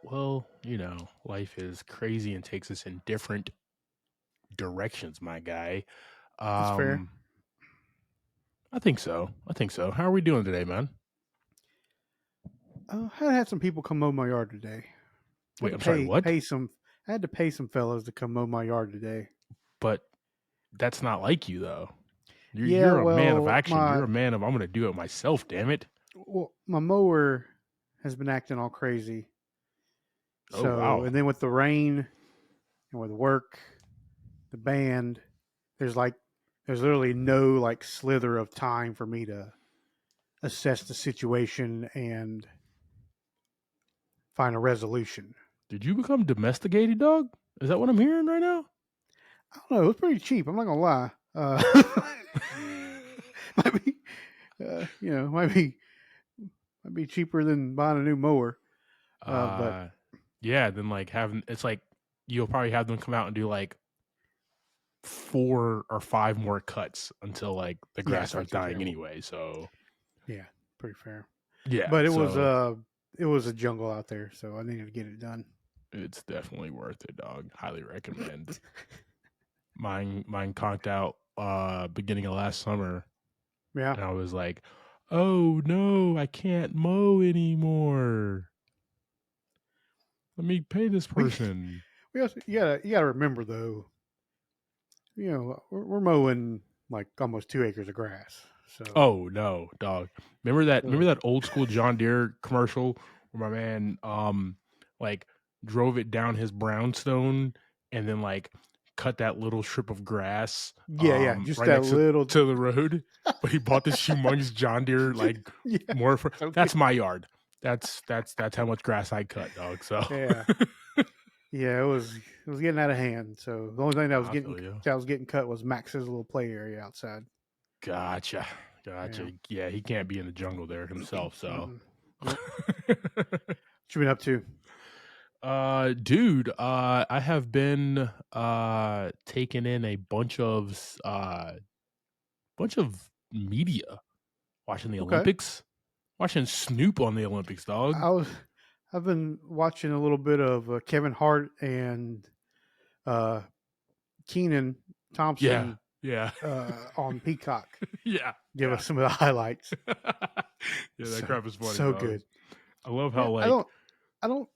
Well, life is crazy and takes us in different directions, my guy. That's fair. Um, I think so. I think so. How are we doing today, man? I had some people come mow my yard today. I had Wait, to I'm sorry, what? pay some. I had to pay some fellas to come mow my yard today. But that's not like you, though. You're Yeah, you're a man of well, action. You're a man of I'm gonna do it myself. Damn it! my mower has been acting all crazy. Oh So, wow. and then with the rain and with work, the band, there's like there's literally no like slither of time for me to assess the situation and find a resolution. Did you become domesticated, dog? Is that what I'm hearing right now? I don't know. It was pretty cheap. I'm not gonna lie. Might be, might be cheaper than buying a new mower. But uh, yeah. Then like having it's like you'll probably have them come out and do like 4 or 5 more cuts until like the yeah, grass it starts starts to get dying terrible. anyway. So Yeah, pretty fair. yeah, But so it was a jungle out there, so I needed to get it done. it's definitely worth it, dog. Highly recommend. Mine conked out beginning of last summer, Yeah, and I was like, "Oh no, I can't mow anymore. Let me pay this we person." we also you gotta remember though. We're mowing like almost 2 acres of grass. So Oh no, dog. Remember that uh, remember that old school John Deere commercial where my man like drove it down his brownstone and then like cut that little strip of grass yeah, just right that next to, little. to the road. But he bought this humongous John Deere like Yeah, more for so good. that's my yard. That's how much grass I cut, dog. So Yeah, yeah. It was getting out of hand. So the only thing I feel you. that was getting cut was Max's little play area outside. Gotcha. Yeah. Gotcha. Yeah, he can't be in the jungle there himself, so Mm-mm. Nope. What you been up to? Dude, I have been taking in a bunch of media, watching the Okay. Olympics, watching Snoop on the Olympics, dog. I was. I've been watching a little bit of Kevin Hart and uh, Keenan Yeah, Thompson yeah, on Peacock. yeah, Give yeah. us some of the highlights. Yeah, that So crap is funny, so dog. good. I love Yeah, how I like don't. I don't.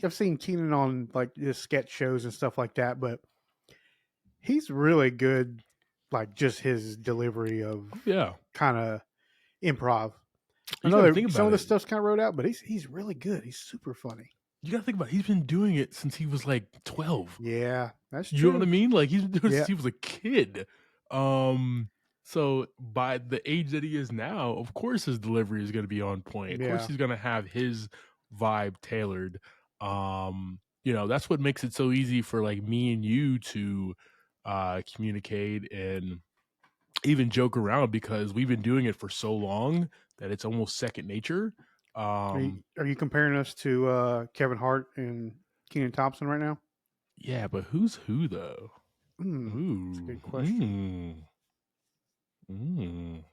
I've seen Keenan on like his sketch shows and stuff like that, but he's really good. Like just his delivery of yeah, kind of improv. I you know got to think some about of the it. stuff's kind of wrote out, but he's really good. He's super funny. You got to think about it. He's been doing it since he was like 12. Yeah, that's You know what I true. mean? Like he's been doing it since Yeah, he was a kid. So by the age that he is now, of course his delivery is going to be on point. Of course yeah. he's going to have his vibe tailored. That's what makes it so easy for like me and you to communicate and even joke around because we've been doing it for so long that it's almost second nature. Um, Are you comparing us to Kevin Hart and Keenan Thompson right now? yeah, but who's who though? That's a Ooh, good question. mm.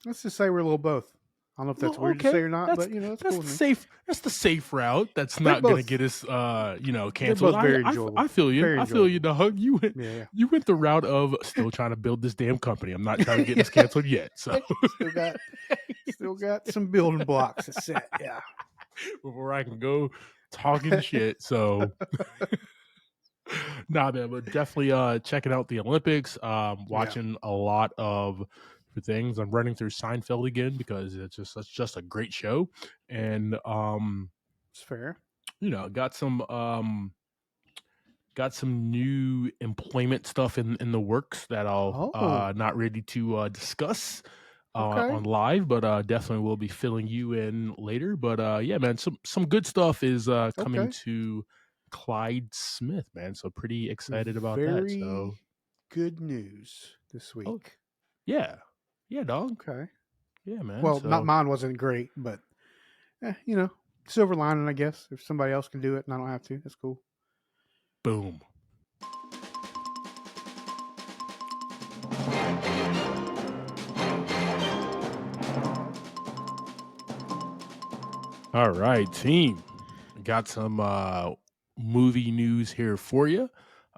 Let's just say we're a little both. I don't know if that's Well, weird to say okay. or not, That's but that's that's cool the with me. safe that's the safe route. That's They're not gonna both get us they're canceled. both I, very I enjoyable. I feel you. Very I feel you, enjoyable. dog. Yeah, You went the route of still trying to build this damn company. I'm not trying to get yeah. us canceled yet. So Still got some building blocks to set. Yeah. before I can go talking shit. So nah, man, but definitely checking out the Olympics. Yeah. Watching a lot of for things. I'm running through Seinfeld again because it's just a great show. And It's fair. got some new employment stuff in the works that I'll Oh, not ready to discuss okay. on live, but definitely will be filling you in later. But yeah, man, some good stuff is coming Okay. to Clyde Smith, man. So pretty excited about that. So Very good news this oh week. yeah, yeah, dog, Okay. yeah, man. Well, not So mine wasn't great, but you know, silver lining, I guess. If somebody else can do it and I don't have to, that's cool. boom. All right, team. got some movie news here for you.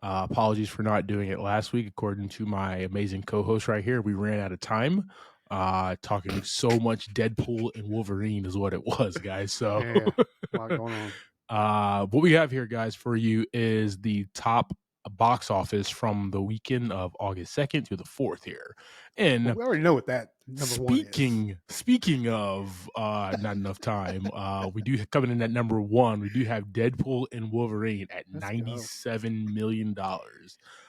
Apologies for not doing it last week. According to my amazing co-host right here, we ran out of time. Talking so much Deadpool and Wolverine is what it was, guys. So Yeah, a lot going on. what we have here, guys, for you is the top box office from the weekend of August 2nd to the 4th here. And Well, we already know what that number one is. speaking of not enough time, we do coming in at number one. We do have Deadpool and Wolverine at $97 million.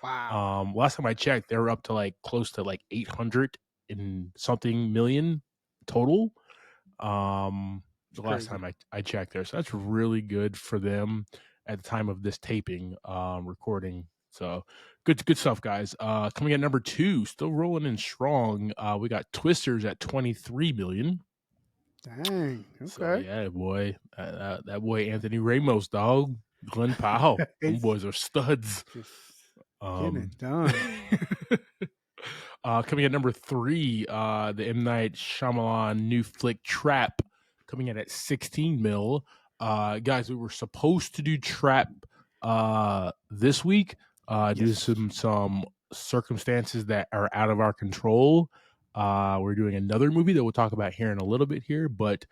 Wow. Last time I checked, they were up to like close to like 800 and something million total. The last time I checked there, so that's really good for them at the time of this taping, recording. So good stuff, guys. Coming at number two, still rolling in strong. We got Twisters at 23 million. Dang. Okay. So yeah, boy, that boy Anthony Ramos, dog, Glenn Powell, them boys are studs. Just getting it done. Coming at number three, the M. Night Shyamalan new flick Trap, coming in at 16 mil. Guys, we were supposed to do Trap this week due to some circumstances that are out of our control. We're doing another movie that we'll talk about here in a little bit here, but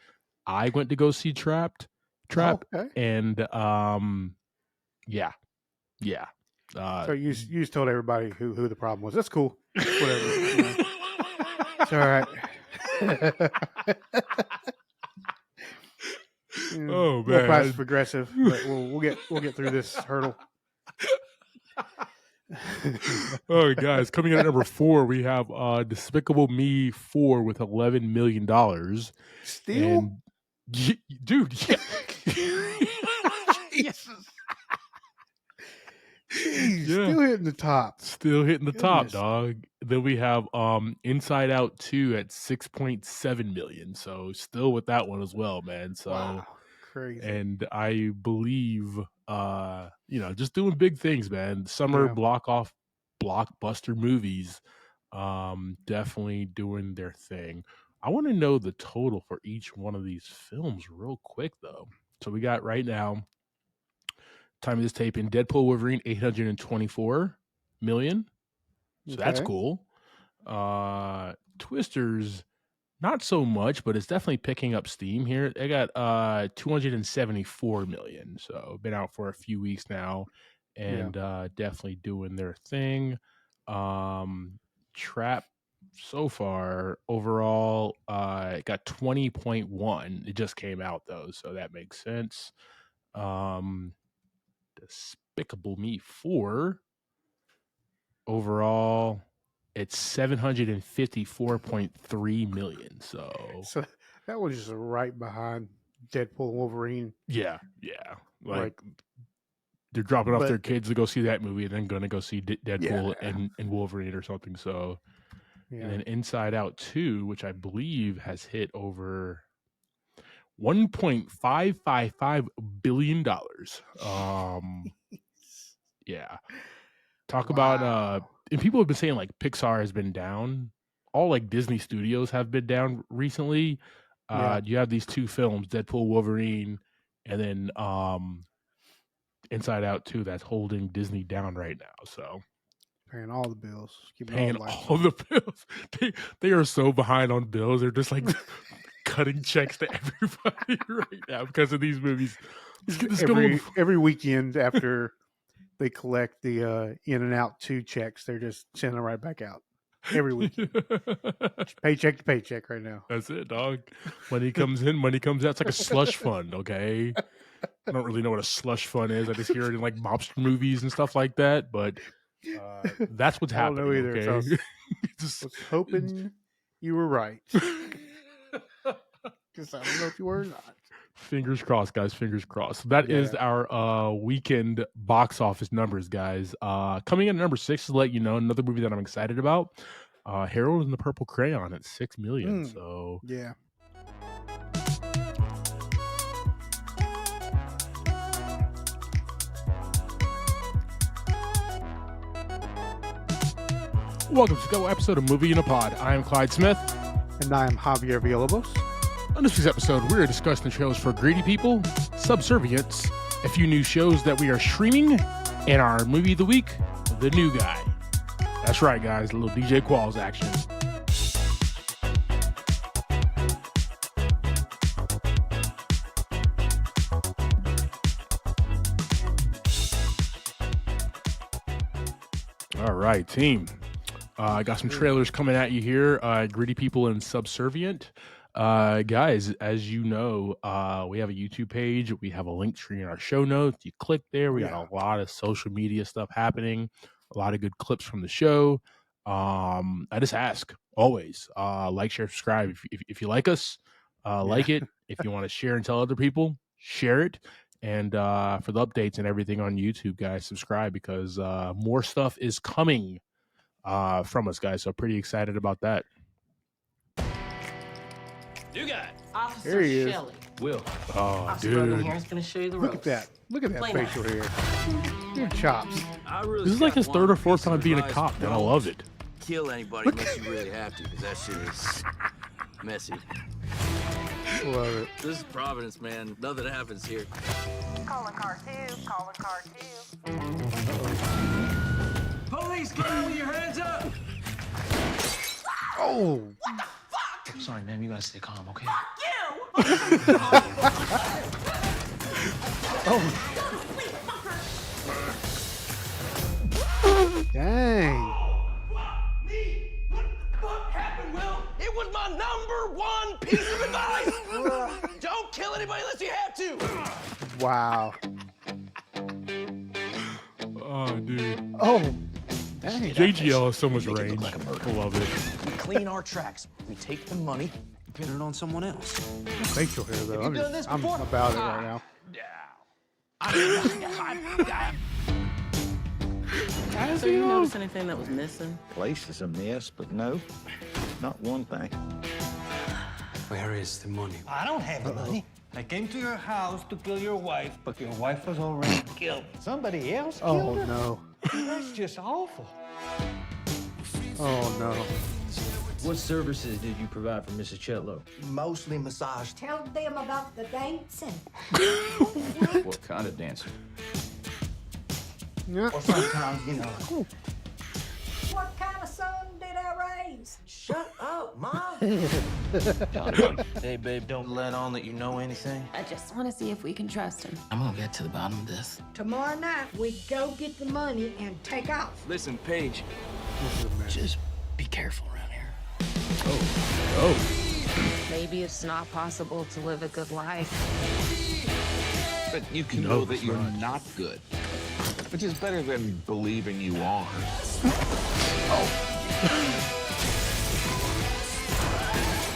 I went to go see Trap, and yeah. So you just told everybody who the problem was. That's cool. Whatever. It's all right. Oh man, no passive aggressive, but we'll get through this hurdle. Oh, guys, coming in at number 4, we have Despicable Me 4 with $11 million. Still, and, dude, yeah. Jesus. Jeez, still hitting the top. Still hitting the top, dog. Then we have Inside Out 2 at 6.7 million. So still with that one as well, man. So wow, crazy. And I believe just doing big things, man. Summer blockbuster movies definitely doing their thing. I want to know the total for each one of these films real quick though. So we got right now, time of this taping, Deadpool Wolverine 824 million. So that's cool. Twisters, not so much, but it's definitely picking up steam here. They got 274 million. So been out for a few weeks now and definitely doing their thing. Trap so far overall got 20.1. It just came out though, so that makes sense. Despicable Me 4 overall, it's 754.3 million. So that was just right behind Deadpool and Wolverine. Yeah. Like they're dropping off their kids to go see that movie and then going to go see Deadpool and Wolverine or something. So, and then Inside Out 2, which I believe has hit over $1.555 billion. Yeah. Talk about and people have been saying like Pixar has been down. All like Disney Studios have been down recently. You have these two films, Deadpool, Wolverine, and then Inside Out 2 that's holding Disney down right now. So paying all the bills. Paying all the bills. They are so behind on bills. They're just like cutting checks to everybody right now because of these movies. Every weekend after they collect the In and Out 2 checks, they're just sending them right back out. Every weekend. Paycheck to paycheck right now. That's it, dog. Money comes in, money comes out. It's like a slush fund, okay? I don't really know what a slush fund is. I just hear it in like mobster movies and stuff like that, but that's what's happening. I don't know either. Okay? So I was hoping you were right. Because I don't know if you were or not. Fingers crossed, guys. Fingers crossed. That is our weekend box office numbers, guys. Coming in at number 6 to let you know another movie that I'm excited about. Harold and the Purple Crayon at 6 million. So yeah. Welcome to the episode of Movie in a Pod. I am Clyde Smith. And I am Javier Villalobos. On this week's episode, we are discussing the trailers for Greedy People, Subservience, a few new shows that we are streaming, and our movie of the week, The New Guy. That's right, guys, a little DJ Qualls action. All right, team. I got some trailers coming at you here. Greedy People and Subservient. Guys, as you know, we have a YouTube page. We have a link tree in our show notes. You click there. We got a lot of social media stuff happening. A lot of good clips from the show. I just ask always, like, share, subscribe. If you like us, like it. If you want to share and tell other people, share it. And for the updates and everything on YouTube, guys, subscribe because more stuff is coming from us, guys. So pretty excited about that. New guy. There he is. Shelley. Will. Oh, Officer dude. here is going to show you the Look ropes. at that. Look at that Play facial hair. Your chops. This is like his third or fourth time being a cop, and I love it. Kill anybody unless you really have to, because that shit is messy. Love it. This is Providence, man. Nothing happens here. Calling car 2, calling car 2. Police, get out with your hands up! Oh. Sorry, ma'am. You got to stay calm, okay? Dang. What the fuck happened, Will? It was my #1 piece of advice! Don't kill anybody unless you have to! Wow. Oh, dude. Oh. Dang. JGL has so much Make it range. look like a murder. I love it. We clean our tracks. We take the money and pin it on someone else. Facial hair, though. Have you done this I'm before? about it right now. So you notice anything that was missing? Place is a mess, but no, not one thing. Where is the money? I don't have the money. I came to your house to kill your wife, but your wife was already killed. Somebody else Oh, killed her? no. That's just awful. Oh, no. What services did you provide for Mrs. Chetlow? Mostly massage. Tell them about the dancing. What kind of dancing? Yeah. Or sometimes, you know. What kind of son did I raise? Shut up, Mom. Hey, babe, don't let on that you know anything. I just want to see if we can trust him. I'm going to get to the bottom of this. Tomorrow night, we go get the money and take off. Listen, Paige. Just be careful around here. Oh. Maybe it's not possible to live a good life. But you can No, know that it's you're not. not good, which is better than believing you are.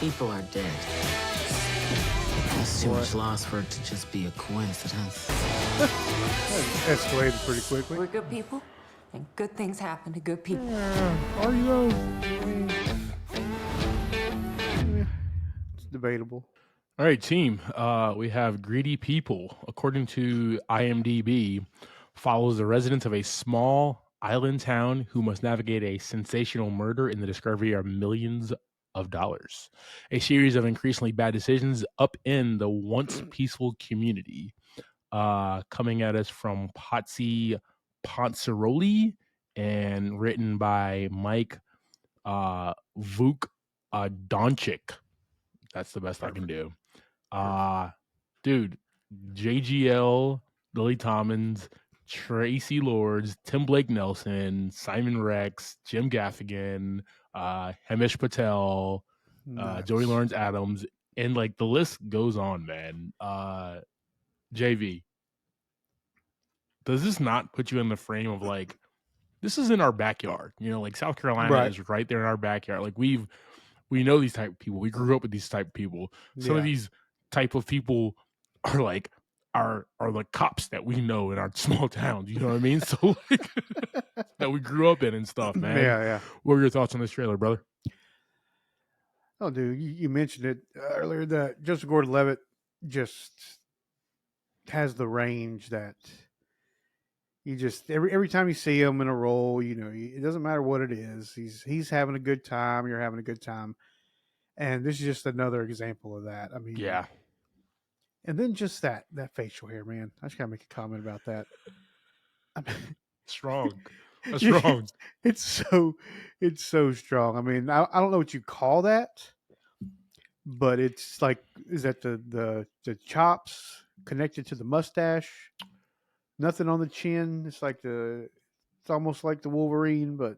People are dead. That's too much loss for it to just be a coincidence. That escalated pretty quickly. We're good people, and good things happen to good people. Are you though? It's debatable. All right, team. We have Greedy People. According to IMDb, follows the residents of a small island town who must navigate a sensational murder in the discovery of millions of dollars. A series of increasingly bad decisions upend the once peaceful community. Coming at us from Patsy Ponceroli and written by Mike Vuk Doncic. That's the best I can do. Dude, JGL, Lily Tommins, Tracy Lords, Tim Blake Nelson, Simon Rex, Jim Gaffigan, Hamish Patel, Nice. Joey Lawrence Adams, and like the list goes on, man. JV, does this not put you in the frame of like, this is in our backyard? You know, like South Carolina Right. is right there in our backyard. Like we know these type of people. We grew up with these type of people. Some of Yeah. these type of people are like are the cops that we know in our small towns. You know what I mean? So like that we grew up in and stuff, man. Yeah. What are your thoughts on this trailer, brother? Oh, dude, you mentioned it earlier that Joseph Gordon-Levitt just has the range that you just every time you see him in a role, you know, it doesn't matter what it is. He's having a good time. You're having a good time, And this is just another example of that. I mean, Yeah. And then just that facial hair, man. I just gotta make a comment about that. I mean, Strong. That's strong. It's so strong. I mean, I don't know what you call that, but it's like, is that the chops connected to the mustache? Nothing on the chin. It's almost like the Wolverine, but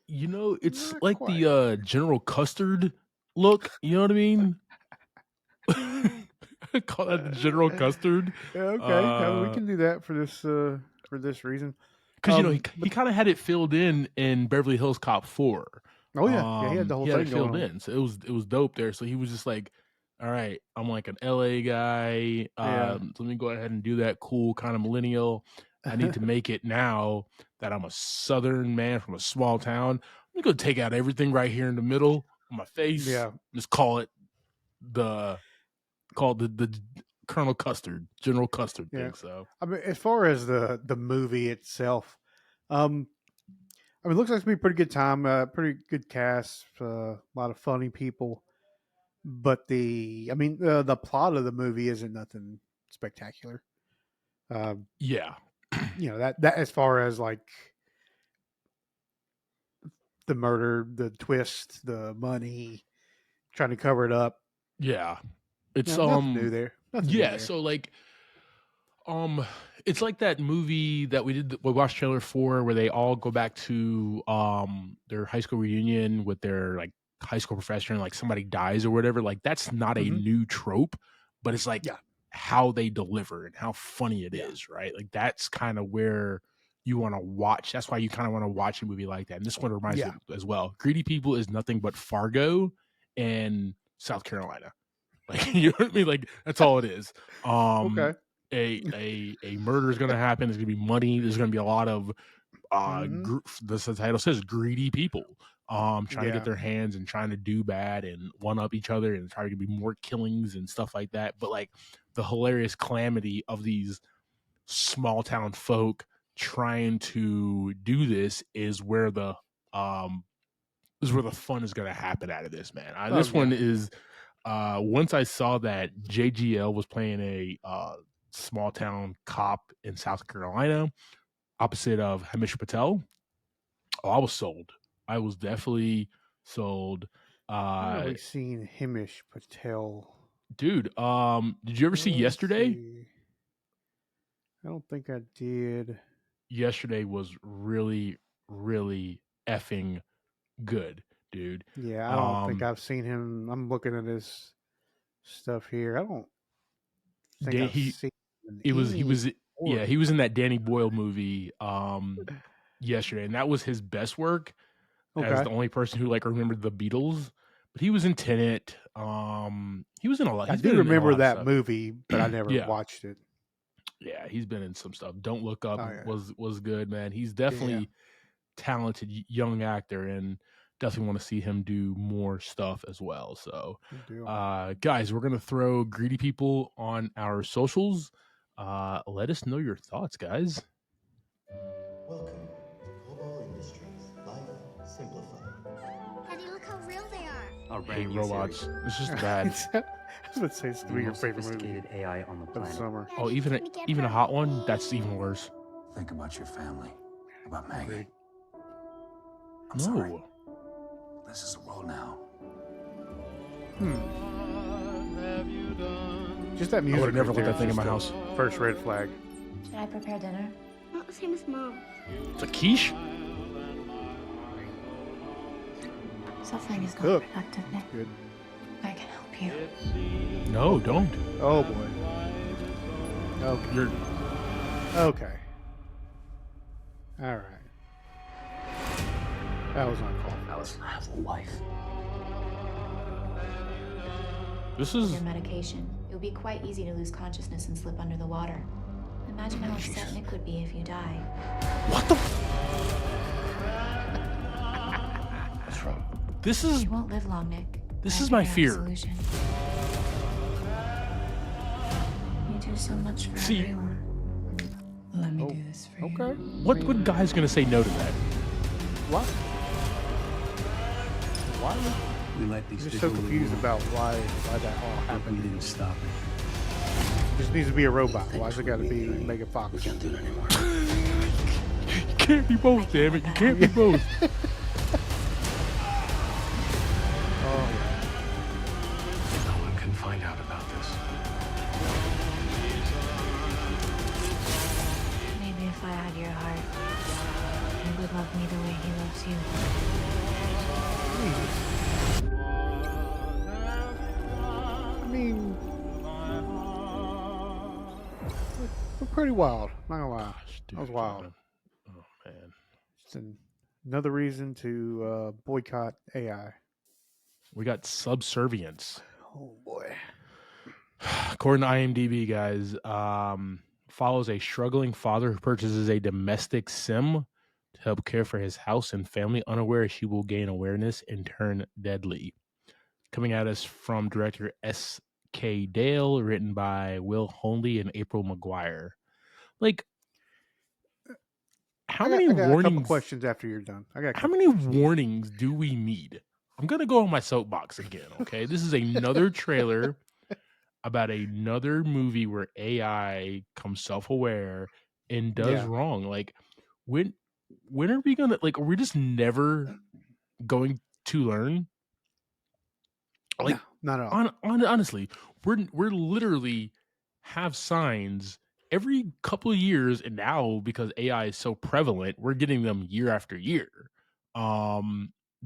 You know, it's not like quite. the General Custard look. You know what I mean? Call that the General Custard. Yeah, okay, we can do that for this reason. Because he kind of had it filled in Beverly Hills Cop 4. Oh yeah, he had the whole He had thing it filled going on. in, so it was dope there. So he was just like, all right, I'm like an LA guy. Yeah. Let me go ahead and do that cool kind of millennial. I need to make it now that I'm a Southern man from a small town. I'm gonna take out everything right here in the middle of my face. Yeah. Just call it the Colonel Custard, General Custard thing. So I mean, as far as the movie itself, I mean, it looks like it's gonna be a pretty good time. Pretty good cast, a lot of funny people. But the plot of the movie isn't nothing spectacular. yeah, that as far as like the murder, the twist, the money, trying to cover it up. yeah, it's nothing new there. Nothing new there. So like, it's like that movie that we watched trailer for, where they all go back to their high school reunion with their like high school professor, and like somebody dies or whatever. Like that's not a new trope, but it's like how they deliver and how funny it is, right? Like that's kind of where you want to watch. That's why you kind of want to watch a movie like that. And this one reminds me as well. Greedy People is nothing but Fargo and South Carolina. Like, you know what I mean? Like that's all it is. Okay. A murder is going to happen. There's going to be money. There's going to be a lot of the title says greedy people trying to get their hands and trying to do bad and one up each other and try to be more killings and stuff like that. But like the hilarious calamity of these small town folk trying to do this is where the fun is going to happen out of this, man. This one is once I saw that JGL was playing a small town cop in South Carolina opposite of Hamish Patel, I was sold. I was definitely sold. I've never seen Hamish Patel. Dude, did you ever see Yesterday? I don't think I did. Yesterday was really, really effing good, dude. Yeah, I don't think I've seen him. I'm looking at his stuff here. I don't think I've seen him. He was in that Danny Boyle movie Yesterday, and that was his best work as the only person who like remembered the Beatles. But he was in Tenet. He was in a lot. I do remember that movie, but I never watched it. Yeah, he's been in some stuff. Don't Look Up was good, man. He's definitely talented young actor, and definitely want to see him do more stuff as well. So, guys, we're gonna throw Greedy People on our socials. Let us know your thoughts, guys. Welcome to Mobile Industries. Life simplified. Daddy, look how real they are. Hey, robots. It's just bad. I was about to say it's gonna be your favorite movie AI on the planet. of the summer. Oh, even a hot one? That's even worse. Think about your family, about Maggie. I'm No. sorry. This is the world now. Just that music. I would never right let there that thing in is my just house. a First red flag. Should I prepare dinner? Not the same as Mom. It's a quiche? Suffering is not Cook. productive, Nick. Good. I can help you. No, don't. Oh boy. Okay. You're Okay. All right. That was uncalled for. Allison, I have a wife. This is Your medication. It would be quite easy to lose consciousness and slip under the water. Imagine how upset Nick would be if you die. what the What's wrong? This is You won't live long, Nick. This I is my figured out a fear. solution. You do so much for See- everyone. Let me do this for you. Okay. what guy's gonna say no to that? What? Why? We let these I'm just so confused about why that all we happened. didn't stop it. It just needs to be a robot. Why's it got to be Megan Fox? We can't do it anymore. You can't be both, damn it. You can't be both. Oh yeah. No one can find out about this. Maybe if I had your heart, you would love me the way he loves you. I mean, we're pretty wild. Not gonna lie. Dude, That was wild. man. Oh, man. It's another reason to boycott AI. We got subservience. Oh boy. According to IMDb, guys, follows a struggling father who purchases a domestic sim to help care for his house and family, unaware she will gain awareness and turn deadly. Coming at us from director S.K. Dale, written by Will Honley and April McGuire. Like, how many I got a couple warnings? questions after you're done. I got a How couple many questions. warnings do we need? I'm gonna go on my soapbox again. Okay, this is another trailer about another movie where AI comes self-aware and does Yeah. wrong. Like, when are we gonna, like, are we just never going to learn? Like, No, not at all. honestly, we're literally have signs every couple of years, and now because AI is so prevalent, we're getting them year after year.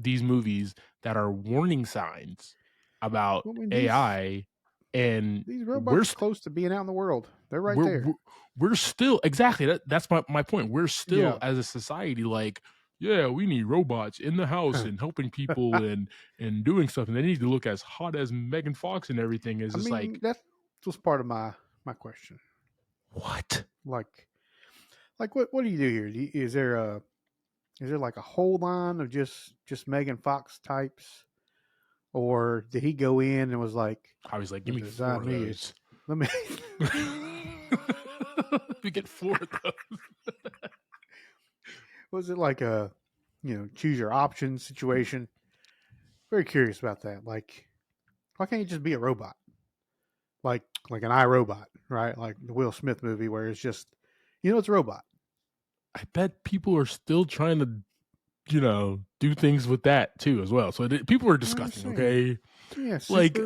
These movies that are warning signs about Well, I mean, AI, and these we're robots are close to being out in the world. They're right we're, there. we're still exactly that's my point. We're still Yeah. as a society like, yeah, we need robots in the house and helping people and doing stuff, and they need to look as hot as Megan Fox and everything. Is I just mean, like, that was part of my question. what? Like what do you do here? Is there like a whole line of just Megan Fox types, or did he go in and was like, I was like, give me 4 design of me those. let me We get 4 of those. was it like a choose your options situation? Very curious about that. Like, why can't you just be a robot? Like an iRobot, right? Like the Will Smith movie where it's just it's a robot. I bet people are still trying to, do things with that too as well. So people are discussing. Okay, Yeah, like,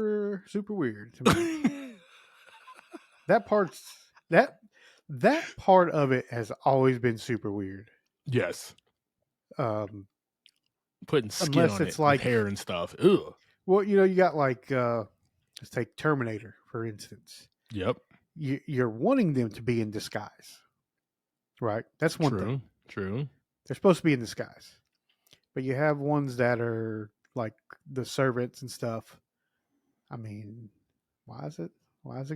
super weird to me. that part of it has always been super weird. yes, putting skin Unless on it's it like with hair and stuff. Ugh. Well, you got like let's take Terminator for instance. Yep. You're wanting them to be in disguise, right? That's one thing. True. They're supposed to be in disguise, but you have ones that are like the servants and stuff. I mean, why is it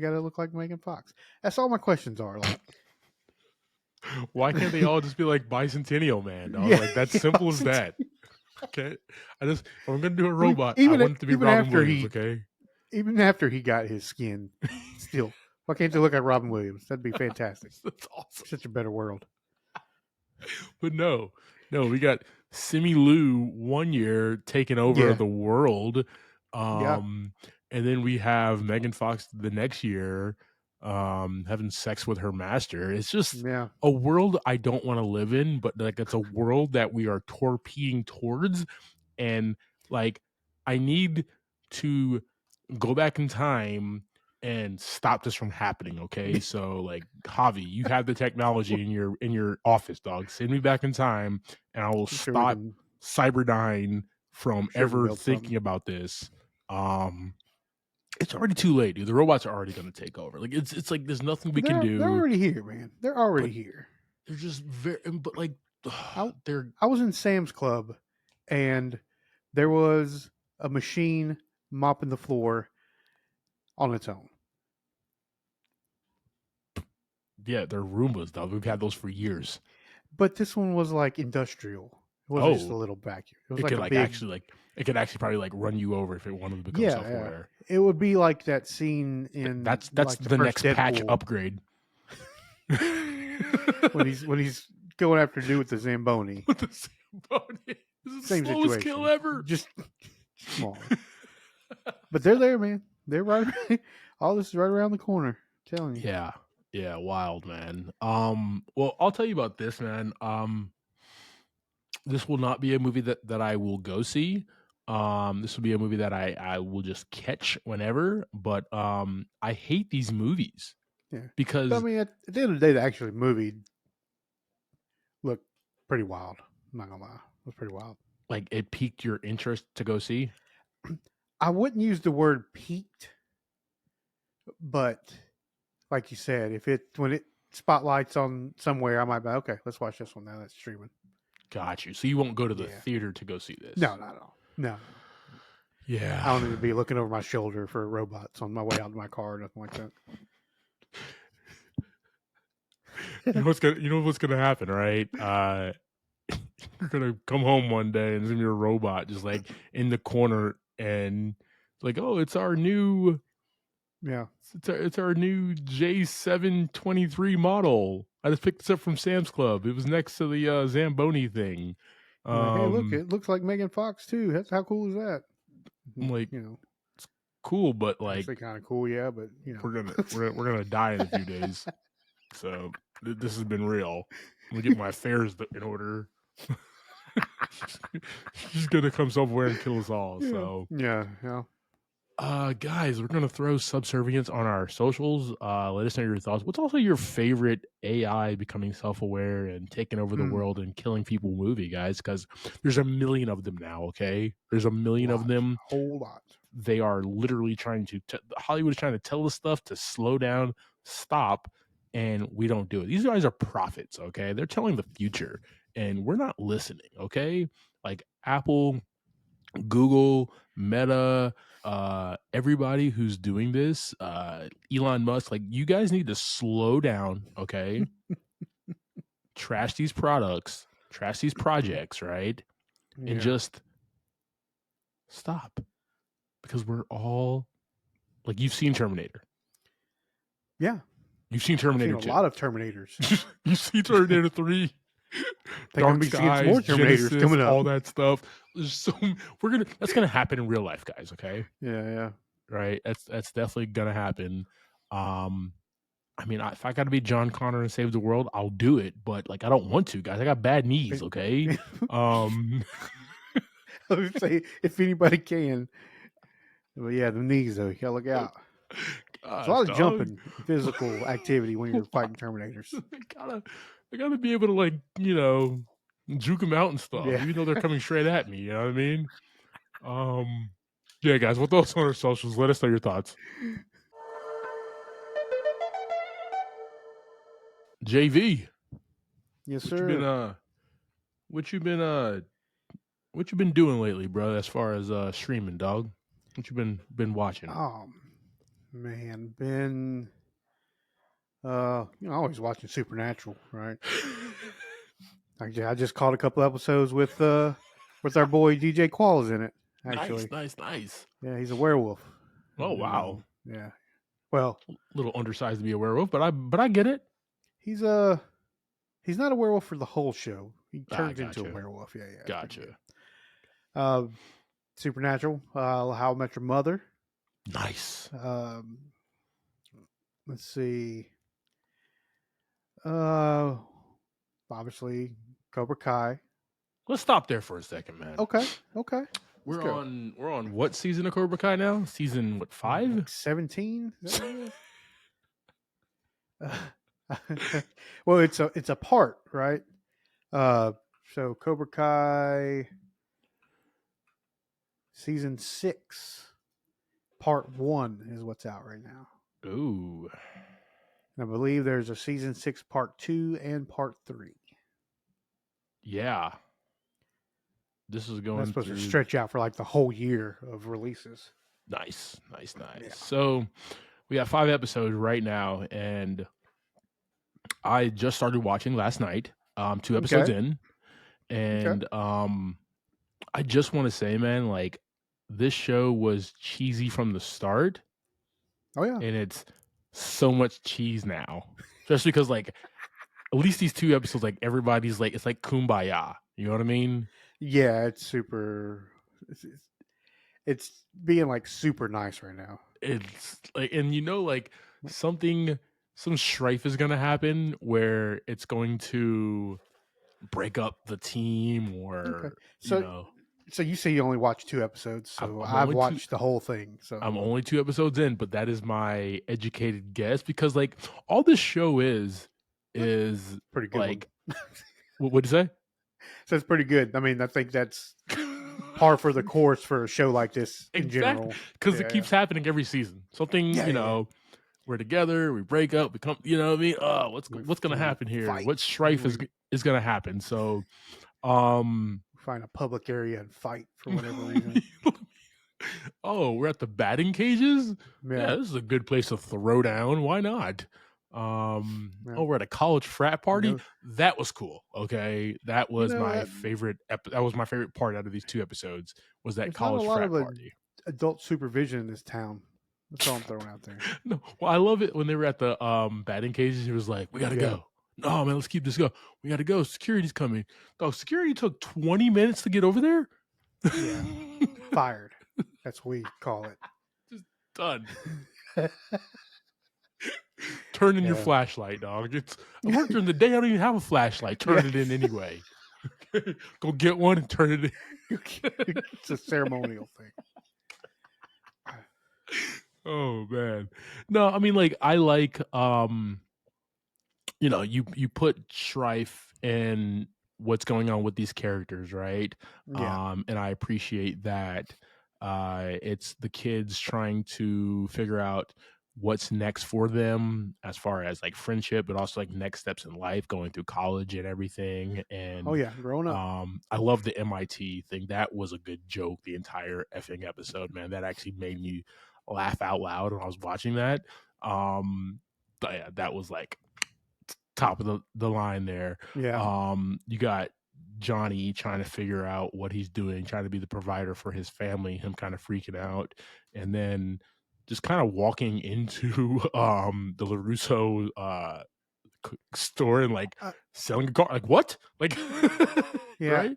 got to look like Megan Fox? That's all my questions are. Like, why can't they all just be like Bicentennial Man? Dog? Yeah, Like, that's simple as that. Okay, if I'm gonna do a robot, even I want it to be even Robin after Williams. he- Okay, even after he got his skin, still, why can't they look like Robin Williams? That'd be fantastic. that's awesome. Such a better world. But no, we got Simu Liu one year taking over Yeah. the world, Yeah. and then we have Megan Fox the next year having sex with her master. It's just Yeah. a world I don't want to live in, but like it's a world that we are torpedoing towards, and like I need to go back in time and stop this from happening. Okay, so like Javi, you have the technology in your office, dog. Send me back in time, and I will I'm sure we stop can- Cyberdyne from sure we can ever build thinking something. about this. It's already too late, dude. The robots are already going to take over. Like it's like there's nothing we can do. They're already here, man. They're already here. They're just very, but like they're. I was in Sam's Club, and there was a machine mopping the floor on its own. Yeah, they're Roombas, dog. We've had those for years. But this one was like industrial. It wasn't just a little vacuum. It was like could a like big, actually it could actually probably like run you over if it wanted to become self-aware. It would be like that scene in That's like the first next patch Deadpool upgrade. when he's going after dude with the Zamboni. With the Zamboni. This is Same the slowest situation. kill ever. Just smaller. But they're there, man. They're right. All this is right around the corner. I'm telling you. Yeah. Yeah, wild, man. Well, I'll tell you about this, man. This will not be a movie that I will go see. This will be a movie that I will just catch whenever. But I hate these movies. Yeah. Because But, I mean, at the end of the day, the actual movie looked pretty wild. I'm not gonna lie. It was pretty wild. Like, it piqued your interest to go see? I wouldn't use the word peaked, but like you said, when it spotlights on somewhere, I might be okay. Let's watch this one now. That's streaming. Got you. So you won't go to the theater to go see this? No, not at all. No. Yeah. I don't need to be looking over my shoulder for robots on my way out to my car or nothing like that. You know what's gonna happen, right? You're gonna come home one day and there's gonna be a robot just like in the corner, and it's like, oh, it's our new, it's our new J723 model. I just picked this up from Sam's Club. It was next to the Zamboni thing. Like, hey, look, it looks like Megan Fox too. How cool is that? I'm like, it's cool, but like, actually kind of cool, yeah. But we're gonna die in a few days. So this has been real. I'm gonna get my affairs in order. She's gonna come somewhere and kill us all. So yeah. Guys, we're gonna throw Subservience on our socials. Let us know your thoughts. What's also your favorite AI becoming self-aware and taking over the world and killing people movie, guys? Because there's a million of them now. Okay, there's a million of them. Whole lot. They are literally trying to. Hollywood is trying to tell us stuff to slow down, stop, and we don't do it. These guys are prophets. Okay, they're telling the future, and we're not listening. Okay, like Apple, Google, Meta, everybody who's doing this, Elon Musk, like, you guys need to slow down, okay? Trash these products, trash these projects, right? And just stop. Because we're all, like, you've seen Terminator. Yeah. You've seen Terminator I've 2. seen a lot of Terminators. You've seen Terminator 3. They're gonna be seeing some more Terminators Genesis, coming up. all that stuff. There's that's gonna happen in real life, guys. Okay. Yeah. Right. That's definitely gonna happen. I mean, if I got to be John Connor and save the world, I'll do it. But like, I don't want to, guys. I got bad knees. Okay. I would say if anybody can, but yeah, the knees though, you gotta look out. There's a lot of jumping, physical activity when you're fighting Terminators. They gotta be able to, like, juke them out and stuff, Yeah. even though they're coming straight at me. You know what I mean? Yeah, guys, we'll throw us on our socials. Let us know your thoughts. JV. Yes, sir. What you been doing lately, bro? As far as streaming, dog. What you been watching? Oh man, been always watching Supernatural, right? I just caught a couple episodes with our boy DJ Qualls in it. Actually, nice. Yeah, he's a werewolf. Oh wow. Yeah. Well, a little undersized to be a werewolf, but I get it. He's not a werewolf for the whole show. He turns into a werewolf. Yeah. Gotcha. Supernatural. How I Met Your Mother. Nice. Let's see. Obviously, Cobra Kai. Let's stop there for a second, man. Okay. We're on what season of Cobra Kai now? Season 5? 17? Well, it's a part, right? So Cobra Kai season 6, part 1 is what's out right now. Ooh. And I believe there's a season 6, part 2 and part 3. Yeah. This is going That's supposed to stretch out for like the whole year of releases. Nice. Yeah. So we got 5 episodes right now, and I just started watching last night. 2 episodes in, and I just want to say, man, like, this show was cheesy from the start. Oh yeah, and it's so much cheese now, especially because, like, at least these 2 episodes, like, everybody's like, it's like kumbaya. You know what I mean? Yeah, it's super. it's being like super nice right now. It's like, and like some strife is gonna happen where it's going to break up the team, Okay. or So you say you only watched 2 episodes, so I'm I've only two. watched the whole thing. So I'm only 2 episodes in, but that is my educated guess because like all this show is pretty good like one. what'd you say? So it's pretty good. I mean, I think that's par for the course for a show like this in Exactly, general. because it keeps happening every season. Something, Yeah. we're together, we break up, we come, you know what I mean? Oh, what's gonna happen here? fight. What strife is gonna happen? So, Find a public area and fight for whatever reason. oh, we're at the batting cages. Yeah. This is a good place to throw down. Why not? Oh, we're at a college frat party. No. That was cool. Okay, that was my that- favorite. That was my favorite part out of these 2 episodes. Was that There's college not a lot frat of party? adult supervision in this town. That's all I'm throwing out there. No, well, I love it when they were at the batting cages. He was like, "We gotta go." No, man, let's keep this going. We gotta go. Security's coming. Oh, security took 20 minutes to get over there. Yeah, fired. That's what we call it. Just done. Turn in your flashlight, dog. I work during the day. I don't even have a flashlight. Turn it in anyway. Go get one and turn it in. It's a ceremonial thing. Oh man. No, I mean like I like you put strife in what's going on with these characters, right? Yeah. And I appreciate that. It's the kids trying to figure out what's next for them as far as like friendship, but also like next steps in life, going through college and everything. And Oh yeah, growing up. I love the MIT thing. That was a good joke the entire effing episode, man. That actually made me laugh out loud when I was watching that. But yeah, that was like top of the line there. Yeah. You got Johnny trying to figure out what he's doing, trying to be the provider for his family, him kind of freaking out, and then just kind of walking into the LaRusso store and like selling a car. Like what? Like yeah. Right?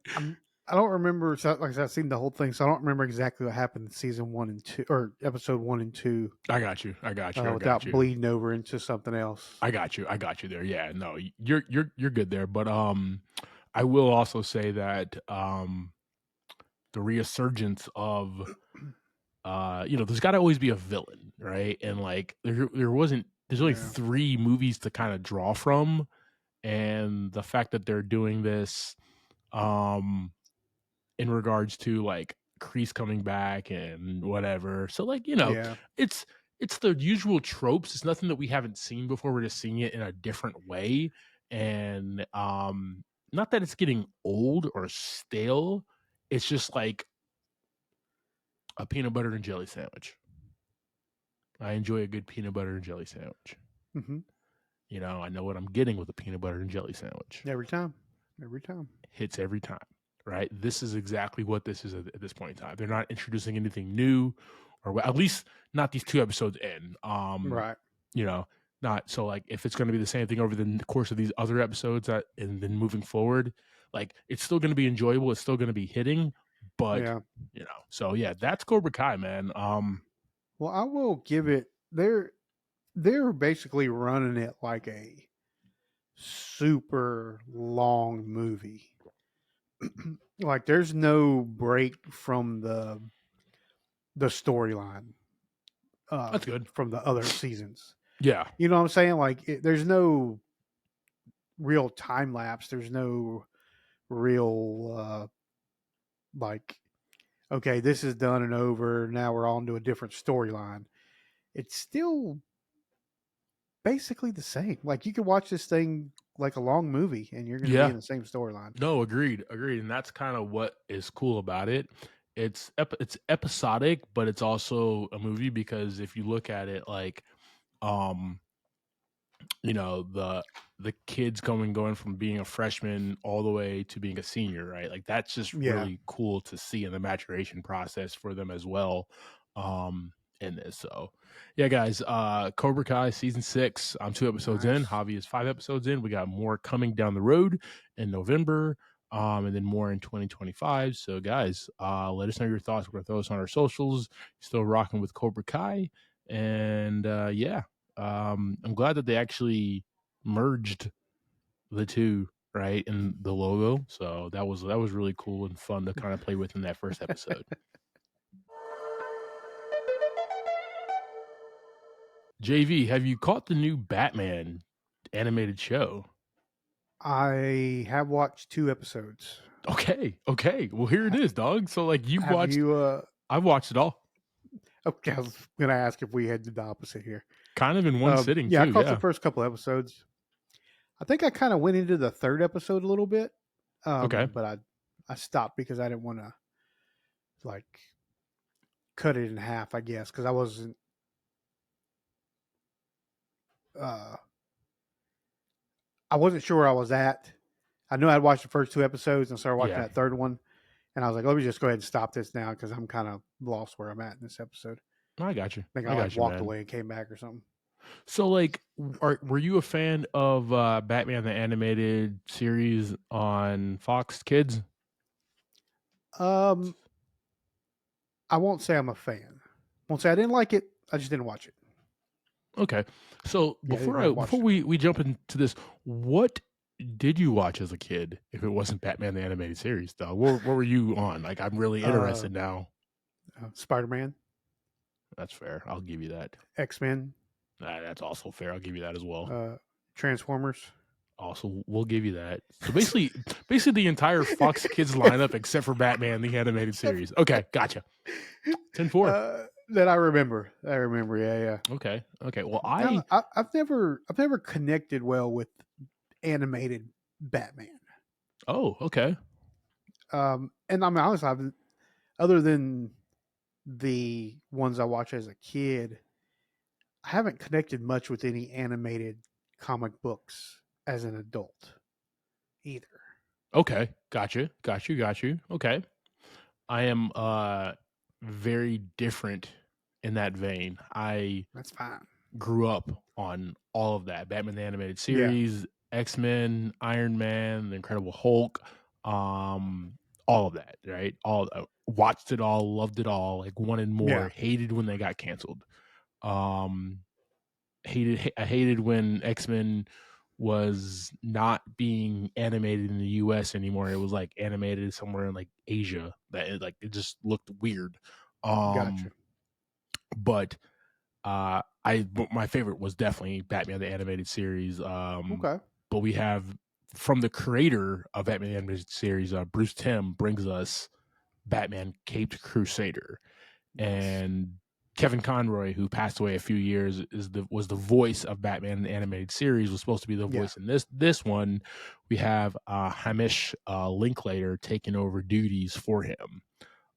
I don't remember. Like I said, I've seen the whole thing, so I don't remember exactly what happened in season 1 and 2 or episode 1 and 2. I got you. Without bleeding over into something else. I got you there. Yeah, no, you're good there. But I will also say that the resurgence of there's got to always be a villain, right? And like there's only 3 movies to kind of draw from, and the fact that they're doing this in regards to like Kreese coming back and whatever. So like, it's the usual tropes. It's nothing that we haven't seen before. We're just seeing it in a different way. And not that it's getting old or stale. It's just like a peanut butter and jelly sandwich. I enjoy a good peanut butter and jelly sandwich. Mm-hmm. I know what I'm getting with a peanut butter and jelly sandwich. Every time. Hits every time. Right? This is exactly what this is at this point in time. They're not introducing anything new, or at least not these 2 episodes in. Right. Not so like if it's going to be the same thing over the course of these other episodes and then moving forward, like it's still going to be enjoyable. It's still going to be hitting, but so yeah, that's Cobra Kai, man. Well, I will give it. They're basically running it like a super long movie. Like there's no break from the storyline. That's good. From the other seasons. Yeah. You know what I'm saying? Like there's no real time lapse. There's no real like, okay, this is done and over. Now we're on to a different storyline. It's still basically the same. Like you could watch this thing like a long movie and you're going to be in the same storyline. No, agreed. And that's kind of what is cool about it. It's episodic, but it's also a movie because if you look at it like, the kids going from being a freshman all the way to being a senior, right? Like that's just really cool to see in the maturation process for them as well. In this. So yeah, guys, Cobra Kai season 6. I'm 2 episodes in. Javi is 5 episodes in. We got more coming down the road in November. and then more in 2025. So, guys, let us know your thoughts. We're going to throw us on our socials. Still rocking with Cobra Kai. And yeah, I'm glad that they actually merged the two, right, in the logo. So that was really cool and fun to kind of play with in that first episode. JV, have you caught the new Batman animated show? I have watched 2 episodes. Okay. Well, here it is, dog. So like you've Have watched you? I've watched it all. Okay, I was gonna ask if we had the opposite here. Kind of in one sitting Yeah, too. I caught Yeah. the first couple episodes. I think I kind of went into the 3rd episode a little bit, Okay. but I stopped because I didn't want to like cut it in half. I guess because I wasn't. I wasn't sure where I was at. I knew I'd watched the first 2 episodes and started watching Yeah. that 3rd one, and I was like, let me just go ahead and stop this now because I'm kind of lost where I'm at in this episode. I got you. I think I I got like you, walked man. away and came back or something. So like were you a fan of Batman the animated series on Fox Kids? I won't say I'm a fan. Won't say I didn't like it. I just didn't watch it. Okay. So Yeah, I didn't watch before we jump into this, what did you watch as a kid if it wasn't Batman the animated series, dog? What were you on? Like I'm really interested now. Spider-Man, That's fair. I'll give you that. X-Men, That's also fair. I'll give you that as well. Transformers. Also, we'll give you that. So basically the entire Fox Kids lineup except for Batman the animated series. Okay, gotcha. 10-4. That I remember. Yeah. Okay. Well, I've never connected well with animated Batman. Oh, okay. And I mean, honestly, other than the ones I watched as a kid, I haven't connected much with any animated comic books as an adult either. Okay. Got you. Okay. I am very different in that vein. That's fine. Grew up on all of that. Batman the animated series, X-Men, Iron Man, The Incredible Hulk, all of that, right? Watched it all, loved it all, like wanted more, Yeah. hated when they got canceled. I hated when X-Men was not being animated in the US anymore. It was like animated somewhere in like Asia that it just looked weird. Gotcha. But my favorite was definitely Batman the animated series. Okay. But we have from the creator of Batman the animated series, Bruce Timm brings us Batman Caped Crusader. And Kevin Conroy, who passed away a few years, was the voice of Batman the animated series, was supposed to be the voice in this one. We have Hamish Linklater taking over duties for him.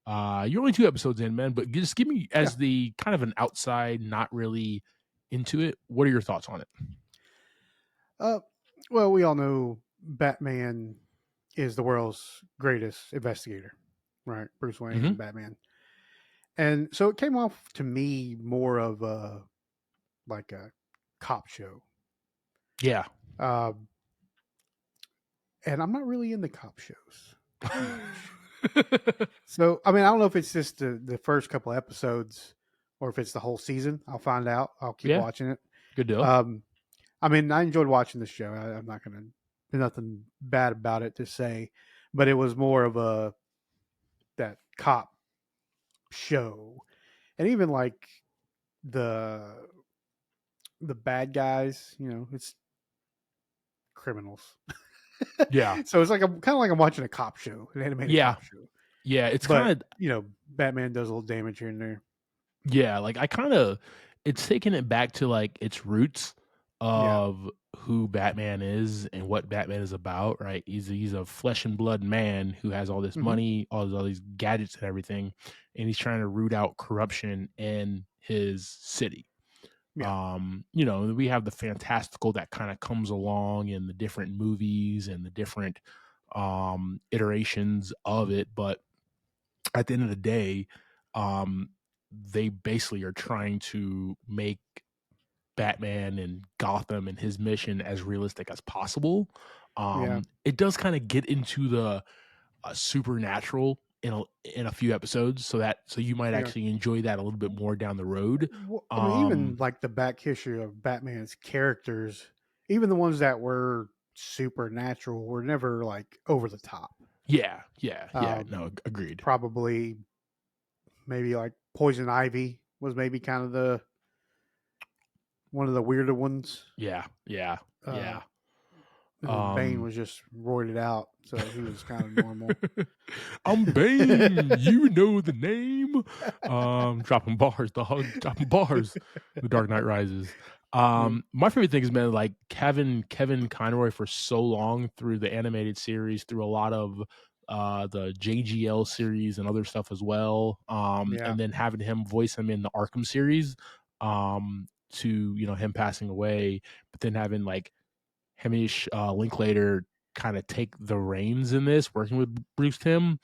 You're only 2 episodes in, man, but just give me as the kind of an outside, not really into it. What are your thoughts on it? Well, we all know Batman is the world's greatest investigator, right? Bruce Wayne and Batman. And so it came off to me more of like a cop show. Yeah. And I'm not really into cop shows. So, I mean, I don't know if it's just the first couple episodes or if it's the whole season. I'll find out. I'll keep watching it. Good deal. I mean, I enjoyed watching the show. I'm not going to do nothing bad about it to say, but it was more of that cop show. And even like the bad guys, it's criminals. Yeah. So it's like I'm kind of like I'm watching a cop show, an animated cop show. Yeah, it's kind of Batman does a little damage here and there. Yeah, like it's taking it back to like its roots of who Batman is and what Batman is about, right? He's a flesh and blood man who has all this money, all these gadgets and everything, and he's trying to root out corruption in his city. Yeah. We have the fantastical that kind of comes along in the different movies and the different iterations of it, but at the end of the day, they basically are trying to make Batman and Gotham and his mission as realistic as possible. It does kind of get into the supernatural in a few episodes, so you might actually enjoy that a little bit more down the road. Well, I mean, even like the back history of Batman's characters, even the ones that were supernatural were never like over the top. Yeah. No, agreed. Probably, maybe like Poison Ivy was maybe kind of one of the weirder ones. Yeah. Bane was just roided out, so he was kind of normal. I'm Bane, you know the name. Dropping bars, dog. Dropping bars. The Dark Knight Rises. My favorite thing is, man, like Kevin Conroy for so long through the animated series, through a lot of the JGL series and other stuff as well. And then having him voice him in the Arkham series, to him passing away, but then having like Hamish Linklater kind of take the reins in this, working with Bruce Timm.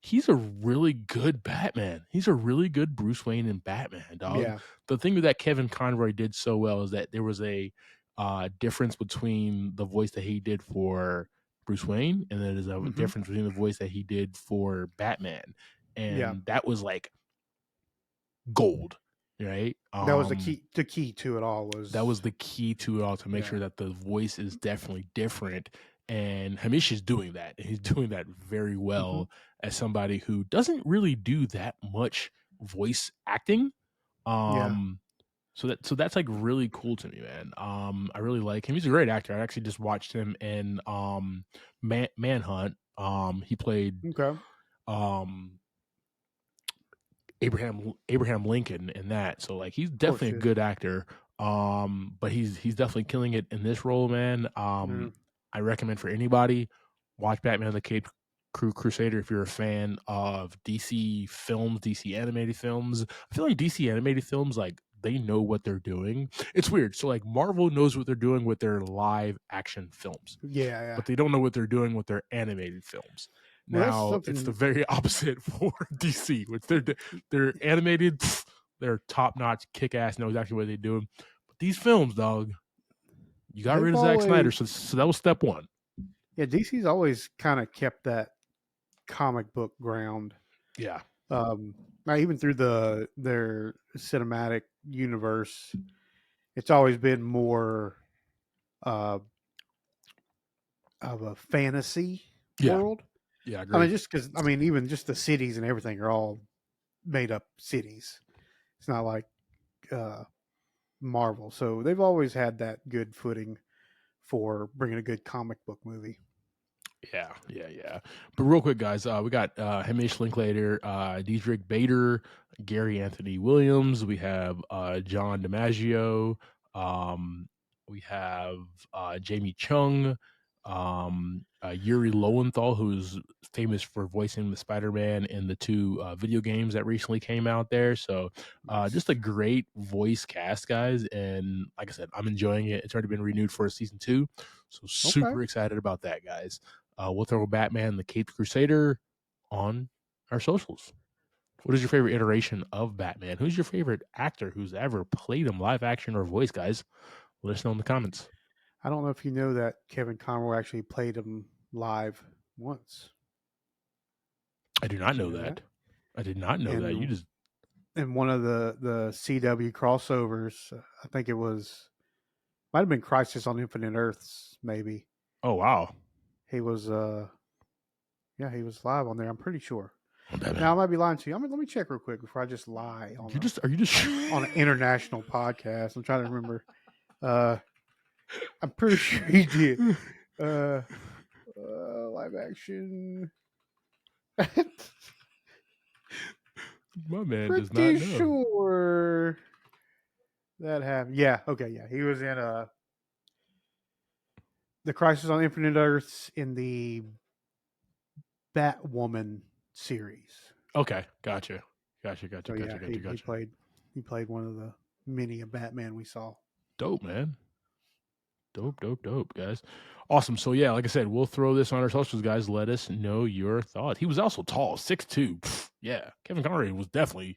He's a really good Batman. He's a really good Bruce Wayne and Batman, dog. Yeah. The thing that Kevin Conroy did so well is that there was a difference between the voice that he did for Bruce Wayne, and then there's a difference between the voice that he did for Batman. And that was like gold. Right, that was the key. The key to it all was the key to it all, to make sure that the voice is definitely different. And Hamish is doing that. He's doing that very well as somebody who doesn't really do that much voice acting. So that's like really cool to me, man. I really like him. He's a great actor. I actually just watched him in Manhunt. He played Abraham Lincoln in that. So like he's definitely a good actor. But he's definitely killing it in this role, man. I recommend for anybody, watch Batman the Caped Crusader if you're a fan of DC films, DC animated films. I feel like DC animated films, like, they know what they're doing. It's weird. So like Marvel knows what they're doing with their live action films. Yeah. But they don't know what they're doing with their animated films. Now it's the very opposite for DC, which they're animated, they're top notch, kick ass, know exactly what they're doing. But these films, dog, you got rid of Zack Snyder, so that was step one. Yeah, DC's always kind of kept that comic book ground. Yeah. Even through their cinematic universe, it's always been more of a fantasy world. Yeah, I mean, just because even just the cities and everything are all made up cities. It's not like Marvel, so they've always had that good footing for bringing a good comic book movie. Yeah. But real quick, guys, we got Hamish Linklater, Diedrich Bader, Gary Anthony Williams. We have John DiMaggio. We have Jamie Chung. Yuri Lowenthal, who's famous for voicing the Spider-Man in the two video games that recently came out there. So just a great voice cast, guys. And like I said, I'm enjoying it. It's already been renewed for a season 2. So super excited about that, guys. We'll throw Batman the Caped Crusader on our socials. What is your favorite iteration of Batman? Who's your favorite actor who's ever played him, live action or voice, guys? Let us know in the comments. I don't know if you know that Kevin Conroy actually played him live once. I do not know that. I did not know that. You just in one of the CW crossovers, I think it might have been Crisis on Infinite Earths, maybe. Oh wow. He was he was live on there, I'm pretty sure. Now I might be lying to you. Let me check real quick before I just lie on are you just on an international podcast. I'm trying to remember. I'm pretty sure he did. Live action. My man pretty does not know. Sure that happened. Yeah. Okay. Yeah. He was in the Crisis on Infinite Earths in the Batwoman series. Okay. Gotcha. He played one of the many a Batman we saw. Dope, man. Dope, guys. Awesome. So yeah, like I said, we'll throw this on our socials, guys. Let us know your thoughts. He was also tall, 6'2". Yeah, Kevin Conroy was definitely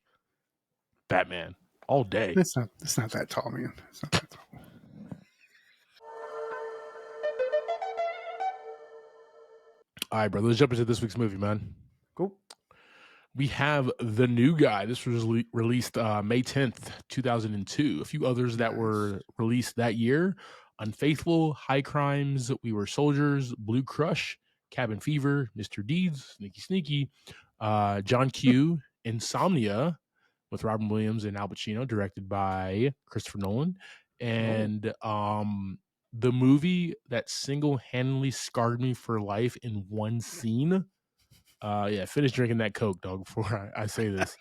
Batman all day. It's not that tall, man. It's not that tall. All right, brother. Let's jump into this week's movie, man. Cool. We have The New Guy. This was released May 10th, 2002. A few others that were released that year: Unfaithful, High Crimes, We Were Soldiers, Blue Crush, Cabin Fever, Mr. Deeds, Sneaky Sneaky, John Q, Insomnia with Robin Williams and Al Pacino, directed by Christopher Nolan. And the movie that single-handedly scarred me for life in one scene. Finish drinking that Coke, dog, before I say this.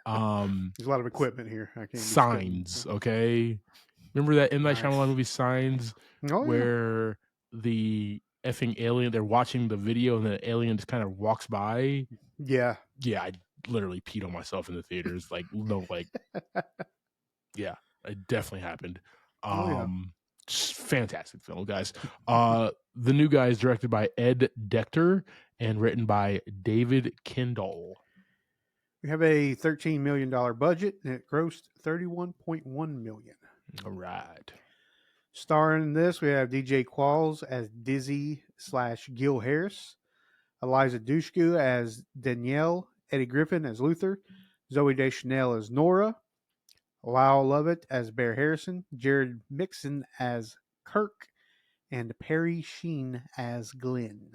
There's a lot of equipment here. I can't be Signs, okay? Remember that M. Night Nice. Shyamalan movie Signs, Oh, yeah. where the effing alien, they're watching the video and the alien just kind of walks by? Yeah. Yeah, I literally peed on myself in the theaters. Like, no, like, yeah, it definitely happened. Just fantastic film, guys. The New Guy is directed by Ed Decter and written by David Kendall. We have a $13 million budget and it grossed $31.1 million. All right. Starring in this, we have DJ Qualls as Dizzy / Gil Harris, Eliza Dushku as Danielle, Eddie Griffin as Luther, Zoe Deschanel as Nora, Lyle Lovett as Bear Harrison, Jared Mixon as Kirk, and Perry Sheen as Glenn.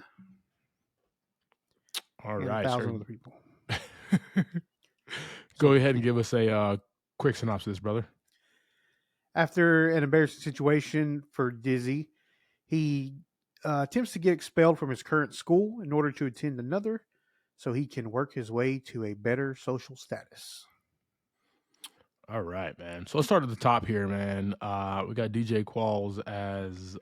All and right. 1,000 other people. Go ahead and give us a quick synopsis, brother. After an embarrassing situation for Dizzy, he attempts to get expelled from his current school in order to attend another so he can work his way to a better social status. All right, man. So let's start at the top here, man. We got DJ Qualls as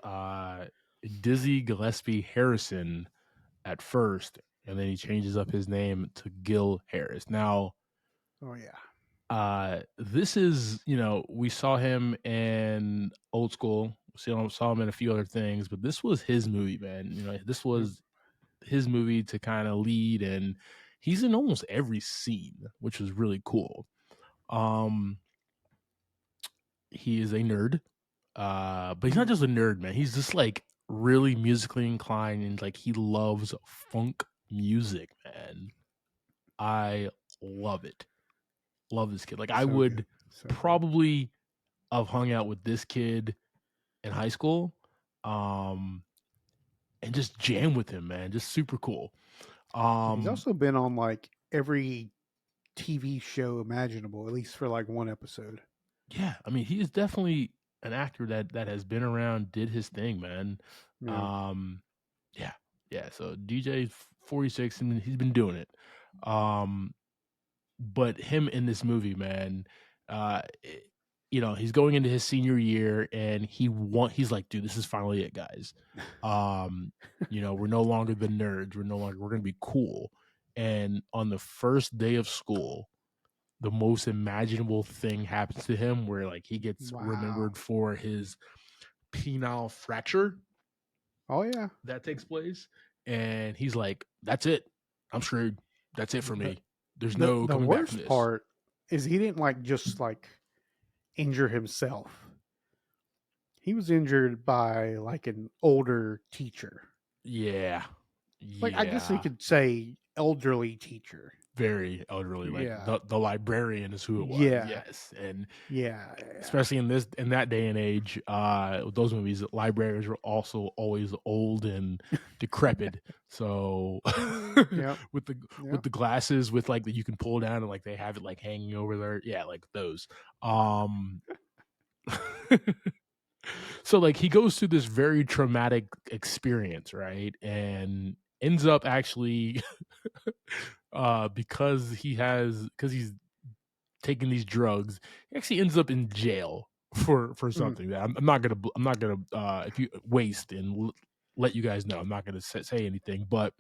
Dizzy Gillespie Harrison at first, and then he changes up his name to Gil Harris. Now, this is, we saw him in Old School. Saw him in a few other things, but this was his movie, man. This was his movie to kind of lead, and he's in almost every scene, which was really cool. He is a nerd, but he's not just a nerd, man. He's just like really musically inclined, and like he loves funk music, man. I love it. Love this kid. Like I would probably have hung out with this kid in high school, and just jam with him, man. Just super cool. He's also been on like every TV show imaginable, at least for like one episode. Yeah, I mean, he is definitely an actor that has been around, did his thing, man. Yeah. So DJ 46, and he's been doing it. But him in this movie, man, he's going into his senior year, and he's like, dude, this is finally it, guys. We're no longer the nerds. We're going to be cool. And on the first day of school, the most imaginable thing happens to him, where like he gets remembered for his penile fracture. Oh yeah, that takes place, and he's like, "That's it. I'm screwed. That's it for me. There's no coming back from this." The worst part is he didn't just injure himself. He was injured by like an older teacher. Yeah. I guess you could say elderly teacher. Very elderly, the librarian is who it was. Yeah. Yes, and especially in that day and age, with those movies, librarians were also always old and decrepit. So, with the glasses with that you can pull down, and like they have it hanging over there. Yeah, like those. So he goes through this very traumatic experience, right, and ends up actually. Because he's taking these drugs, he actually ends up in jail for something that I'm not gonna if you waste and let you guys know, I'm not gonna say anything, but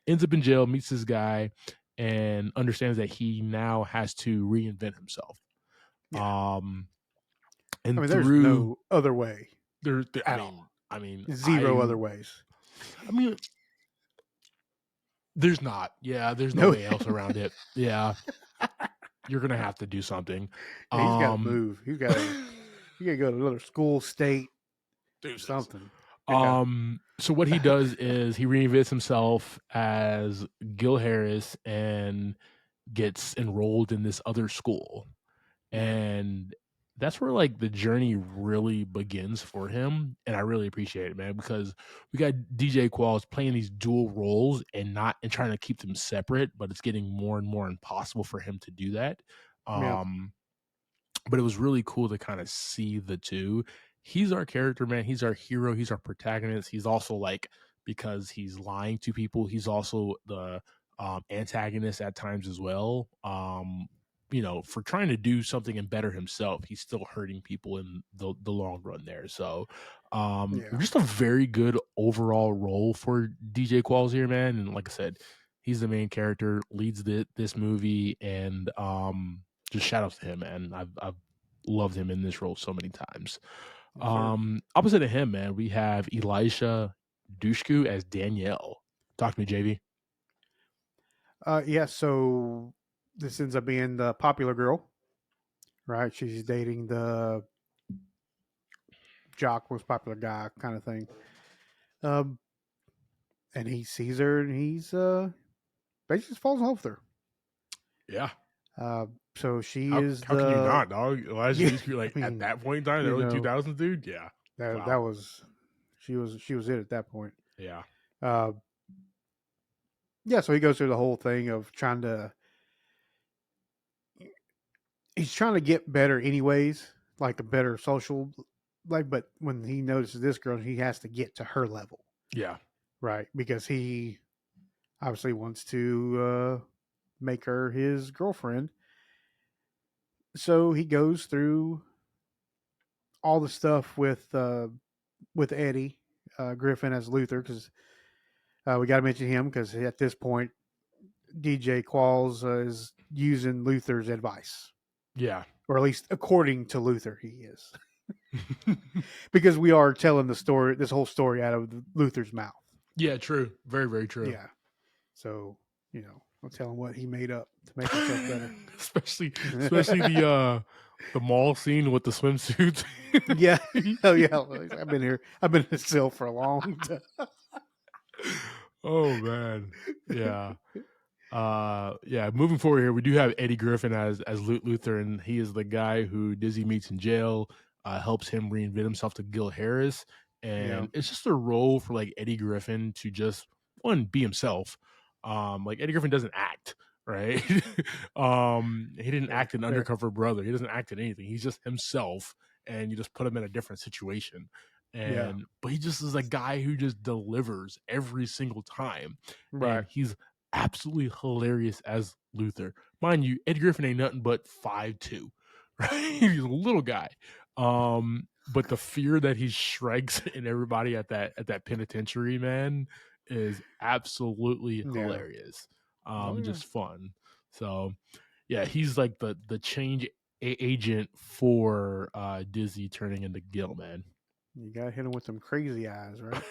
ends up in jail, meets this guy, and understands that he now has to reinvent himself. And there's no other way. I mean, zero other ways. I mean. There's not. Yeah, there's no way else around it. Yeah. You're going to have to do something. Yeah, he's got to move. You got to go to another school, state, do something. So what he does is he reinvents himself as Gil Harris and gets enrolled in this other school. And that's where like the journey really begins for him. And I really appreciate it, man, because we got DJ Qualls playing these dual roles and trying to keep them separate, but it's getting more and more impossible for him to do that. Yeah. But it was really cool to kind of see the two. He's our character, man. He's our hero. He's our protagonist. He's also like, because he's lying to people, he's also the antagonist at times as well. For trying to do something and better himself, he's still hurting people in the long run there. So just a very good overall role for DJ Qualls here, man. And like I said, he's the main character, leads this movie, and just shout out to him, man. I've loved him in this role so many times. Opposite of him, man, we have Elisha Dushku as Danielle. Talk to me, JV. Yeah, so this ends up being the popular girl, right? She's dating the jock, most popular guy kind of thing. And he sees her and he's basically just falls in love with her. Yeah. So she How is can you not, dog? Elijah Dushku, like, I mean, at that point in time, the early 2000s, dude? Yeah. That was she was it at that point. Yeah. Yeah, so he goes through the whole thing of he's trying to get better anyways, like a better social life, but when he notices this girl, he has to get to her level. Yeah. Right, because he obviously wants to make her his girlfriend. So he goes through all the stuff with Eddie Griffin as Luther, because we got to mention him because at this point, DJ Qualls is using Luther's advice. Yeah. Or at least according to Luther, he is. Because we are telling the story, this whole story out of Luther's mouth. Yeah, true. Very, very true. Yeah. So, I'll tell him what he made up to make himself better. especially the mall scene with the swimsuits. Yeah. Oh, yeah. I've been here. I've been in this cell for a long time. Oh, man. Yeah. Moving forward here, we do have Eddie Griffin as Luther, and he is the guy who Dizzy meets in jail, helps him reinvent himself to Gil Harris. And it's just a role for like Eddie Griffin to just be himself. Like Eddie Griffin doesn't act, right? He didn't act in Undercover Brother. He doesn't act in anything. He's just himself, and you just put him in a different situation. But he just is a guy who just delivers every single time. Right. And he's absolutely hilarious as Luther. Mind you, Eddie Griffin ain't nothing but 5'2", right? He's a little guy. But the fear that he strikes in everybody at that penitentiary, man, is absolutely hilarious. Just fun. So yeah, he's like the change agent for Dizzy turning into Gil, man. You gotta hit him with some crazy eyes, right?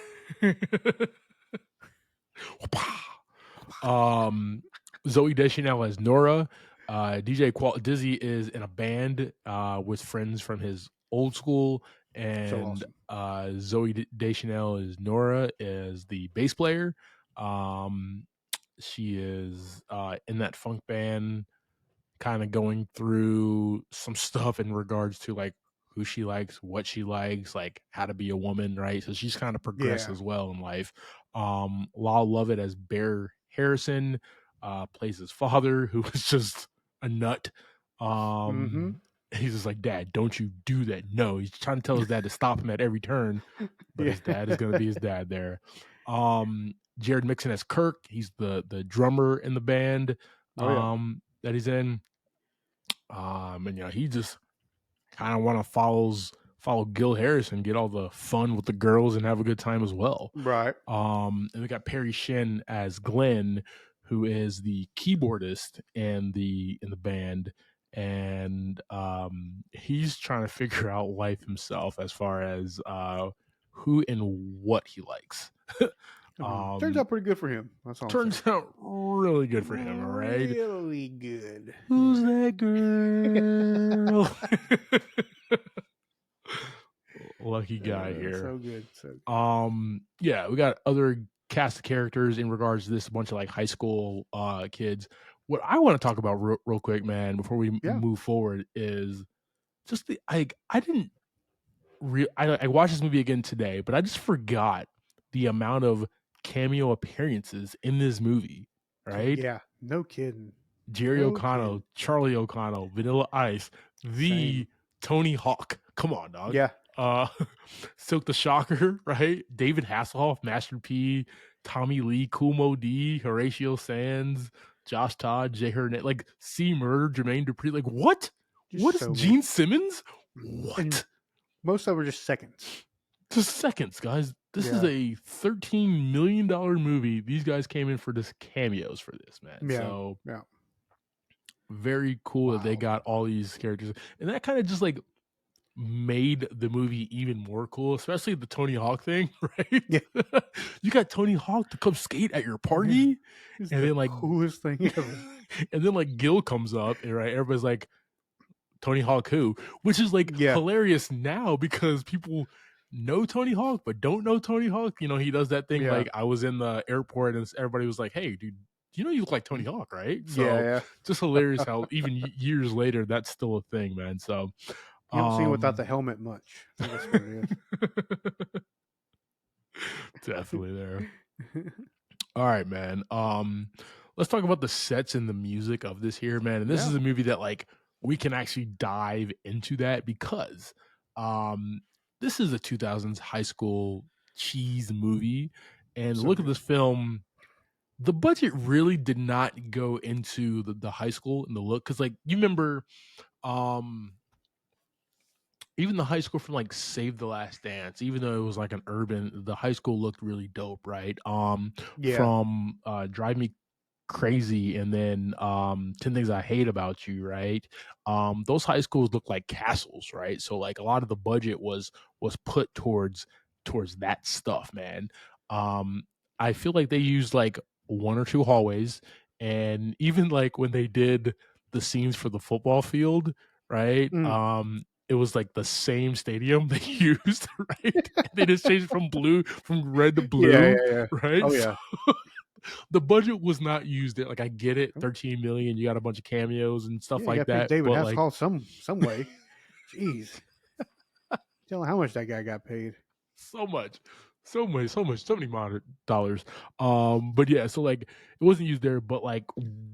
Zoe Deschanel as Nora. Dizzy is in a band with friends from his old school, and So awesome. Zoe Deschanel is Nora, is the bass player. She is in that funk band, kind of going through some stuff in regards to like who she likes, what she likes, like how to be a woman, right? So she's kind of progressed as well in life. Lyle Lovett as Bear Harrison plays his father, who is just a nut. He's just like, Dad, don't you do that. No, he's trying to tell his dad to stop him at every turn, but his dad is going to be his dad there. Jared Mixon as Kirk. He's the drummer in the band that he's in. And he just kind of want to follow Gil Harris and get all the fun with the girls and have a good time as well. Right. And we got Perry Shin as Glenn, who is the keyboardist in the band, and he's trying to figure out life himself as far as who and what he likes. Turns out pretty good for him. That's all. Turns out really good for him, all right? Really good. Who's that girl? lucky guy here. So good. So good. Yeah, we got other cast of characters in regards to this, a bunch of like high school kids. What I want to talk about real quick, man, before we move forward, is just the I didn't I watched this movie again today, but I just forgot the amount of cameo appearances in this movie. Right? Yeah, no kidding. Jerry No O'Connell, kidding. Charlie O'Connell, Vanilla Ice, the Tony Hawk. Come on, dog. Yeah. Silk the Shocker, right? David Hasselhoff, Master P, Tommy Lee, Kumo D, Horatio Sands, Josh Todd, Jay Hurnett, like C Murder, Jermaine Dupri. Like, what? Just What is so Gene Simmons? What? And most of them are just seconds. Just seconds, guys. This is a $13 million movie. These guys came in for just cameos for this, man. Yeah. So yeah. very cool that they got all these characters. And that kind of just like made the movie even more cool, especially the Tony Hawk thing, right? Yeah. You got Tony Hawk to come skate at your party, and then like coolest thing ever. And then like Gil comes up, and right, everybody's like, Tony Hawk who? Which is like hilarious now because people know Tony Hawk but don't know Tony Hawk. You know, he does that thing like I was in the airport and everybody was like, hey dude, you know you look like Tony Hawk, right? So just hilarious how even years later that's still a thing, man. So you don't see him without the helmet much. I think that's what it is. Definitely there. All right, man. Let's talk about the sets and the music of this here, man. And this is a movie that like we can actually dive into that because this is a 2000s high school cheese movie. And look at this film. The budget really did not go into the high school and the look. Cause like you remember even the high school from like Save the Last Dance, even though it was like an urban, the high school looked really dope, right? From Drive Me Crazy and then 10 Things I Hate About You, right? Those high schools look like castles, right? So like a lot of the budget was put towards that stuff, man. I feel like they used like one or two hallways, and even like when they did the scenes for the football field, right? It was like the same stadium they used, right? They just changed from red to blue, right? Oh yeah. So, the budget was not used there. Like I get it, 13 million. You got a bunch of cameos and stuff like that. David but Hasselhoff some way. Jeez, tell him how much that guy got paid. So many dollars. But yeah, so like it wasn't used there. But like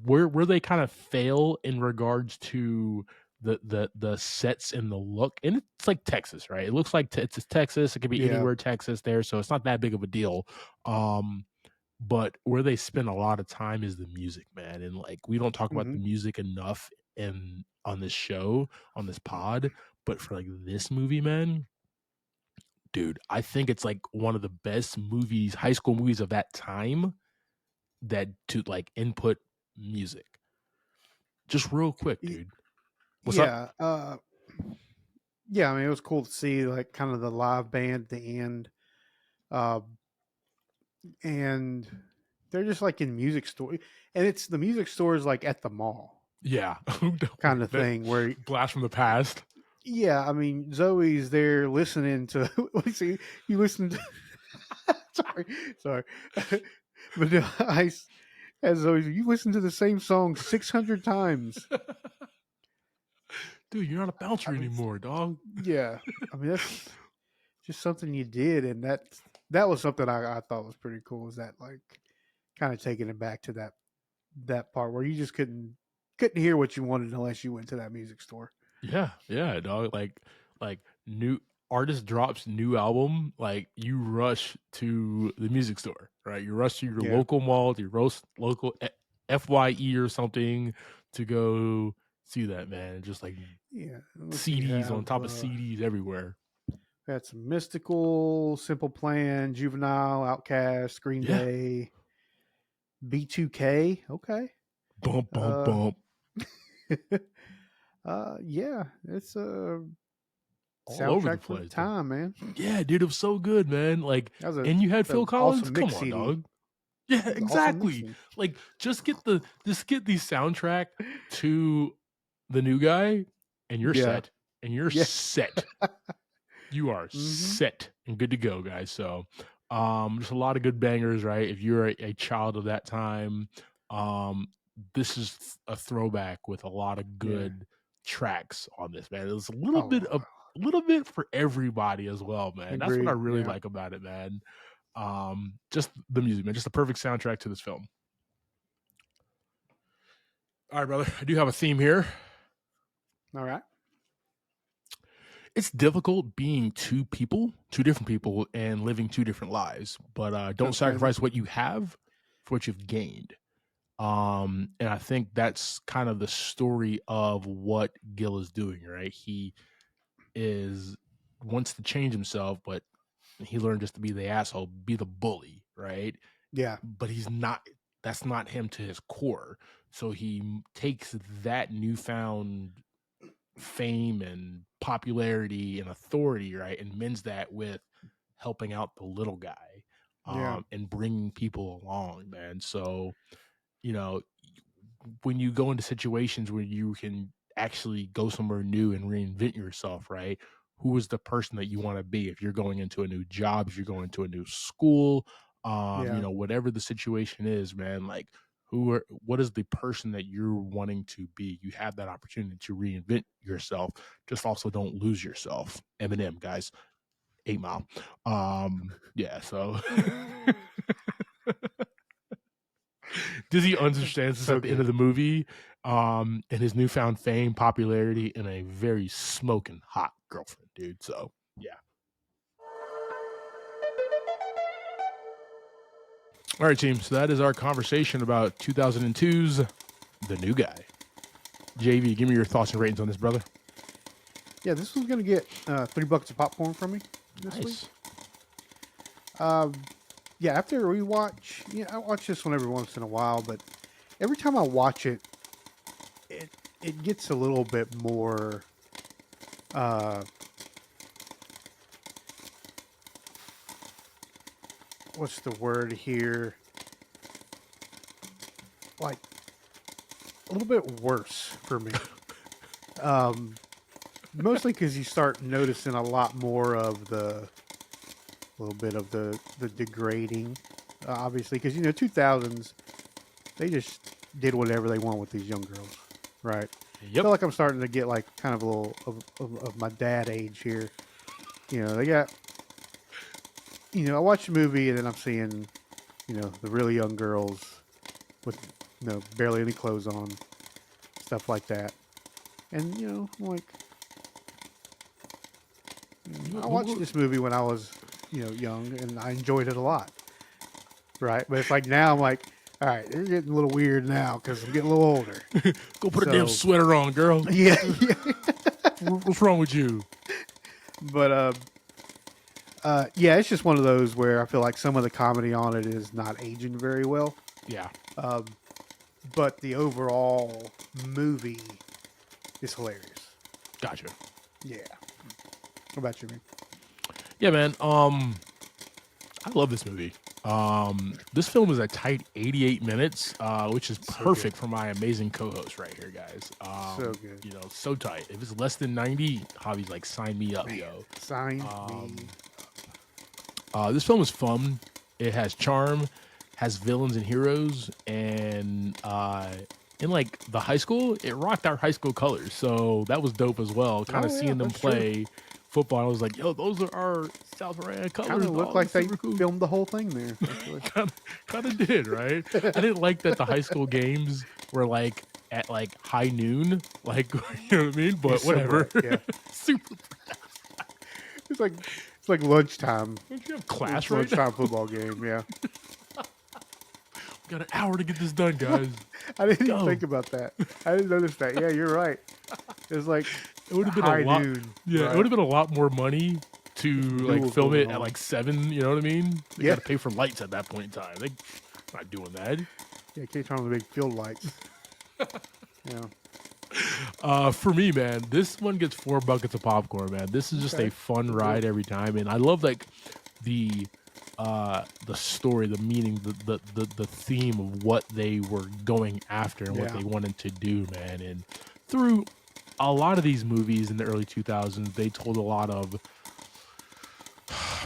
where they kind of fail in regards to the sets and the look, and it's like Texas, right? It looks like it's Texas. It could be anywhere Texas there, so it's not that big of a deal. But where they spend a lot of time is the music, man. And like we don't talk about the music enough on this show, on this pod. But for like this movie, man, dude, I think it's like one of the best movies, high school movies of that time that to like input music. Just real quick, dude. What's up? Yeah, I mean it was cool to see like kind of the live band at the end. And they're just like in music store, and it's the music store is like at the mall, kind of thing where blast from the past. Yeah, I mean Zoe's there listening to. See, you listen to. sorry, but no, as Zoe, you listen to the same song 600 times. Dude, you're not a bouncer anymore, dog. Yeah, I mean that's just something you did, and that was something I thought was pretty cool. Is that like kind of taking it back to that part where you just couldn't hear what you wanted unless you went to that music store. Yeah, dog. Like new artist drops new album, like you rush to the music store, right? You rush to your local mall, your local FYE or something to go see that, man. Just like CDs on top of CDs everywhere. We had some Mystical, Simple Plan, Juvenile, Outkast, Green Day, B2K. Okay. Bump, bump. Yeah, it's a all soundtrack over the for place, the time, man. Yeah, dude, it was so good, man. Like, and you had Phil Collins. Awesome Come mix on, CD. dog. Yeah, exactly. Awesome like, just get the soundtrack to the new guy, and you're set. And you're set. You are set and good to go, guys. So, just a lot of good bangers, right? If you're a child of that time, this is a throwback with a lot of good tracks on this, man. There's a little bit for everybody as well, man. That's what I Agreed. really Yeah. like about it, man. Just the music, man. Just a perfect soundtrack to this film. All right, brother. I do have a theme here. All right. It's difficult being two different people, and living two different lives. But don't sacrifice what you have for what you've gained. And I think that's kind of the story of what Gil is doing, right? He wants to change himself, but he learned just to be the asshole, be the bully, right? Yeah. But he's not. That's not him to his core. So he takes that newfound fame and popularity and authority, right, and mends that with helping out the little guy, and bringing people along, man. So, when you go into situations where you can actually go somewhere new and reinvent yourself, right? Who is the person that you want to be? If you're going into a new job, if you're going to a new school, whatever the situation is, man, like what is the person that you're wanting to be? You have that opportunity to reinvent yourself. Just also don't lose yourself. Eminem, guys, 8 Mile. Yeah, so Dizzy understands this at the end of the movie, and his newfound fame, popularity, and a very smoking hot girlfriend, dude. So yeah. All right, team. So that is our conversation about 2002's The New Guy. JV, give me your thoughts and ratings on this, brother. Yeah, this one's gonna get 3 buckets of popcorn from me this week. Yeah, after a rewatch, I watch this one every once in a while, but every time I watch it, it gets a little bit more what's the word here? Like a little bit worse for me. Mostly because you start noticing a lot more of the degrading, obviously, because 2000s, they just did whatever they want with these young girls, right? I feel like I'm starting to get like kind of a little of my dad age here. They got, I watch the movie and then I'm seeing, the really young girls with barely any clothes on, stuff like that, and I'm like, I watched this movie when I was young, and I enjoyed it a lot, right? But it's like now I'm like, all right, they're getting a little weird now because I'm getting a little older. Go put a damn sweater on, girl. Yeah. What's wrong with you? But yeah, it's just one of those where I feel like some of the comedy on it is not aging very well. Yeah. But the overall movie is hilarious. Gotcha. Yeah. What about you, man? Yeah, man. I love this movie. This film is a tight 88 minutes, which is perfect for my amazing co-host right here, guys. So good. So tight. If it's less than 90, Javi's like, sign me up, yo. Sign me. This film is fun. It has charm, has villains and heroes, and in like the high school, it rocked our high school colors. So that was dope as well. Kind of seeing them play football. I was like, yo, those are our South Carolina colors. Kind of looked like they filmed the whole thing there. kind of did, right? I didn't like that the high school games were like at like high noon, like, you know what I mean? But whatever. Yeah. Super. It's like lunchtime. Don't you have class right lunchtime now? Football game, yeah. We got an hour to get this done, guys. I didn't even think about that. I didn't notice that. Yeah, you're right. It was like it would have been high a lot. noon, Yeah, right? it would have been a lot more money to like film it at like 7. You know what I mean? They got to pay for lights at that point in time. They're not doing that. Yeah, can't turn on the big field lights. Yeah. For me, man, this one gets 4 buckets of popcorn, man. This is just a fun ride every time, and I love like the story, the meaning, the theme of what they were going after and what they wanted to do, man. And through a lot of these movies in the early 2000s, they told a lot of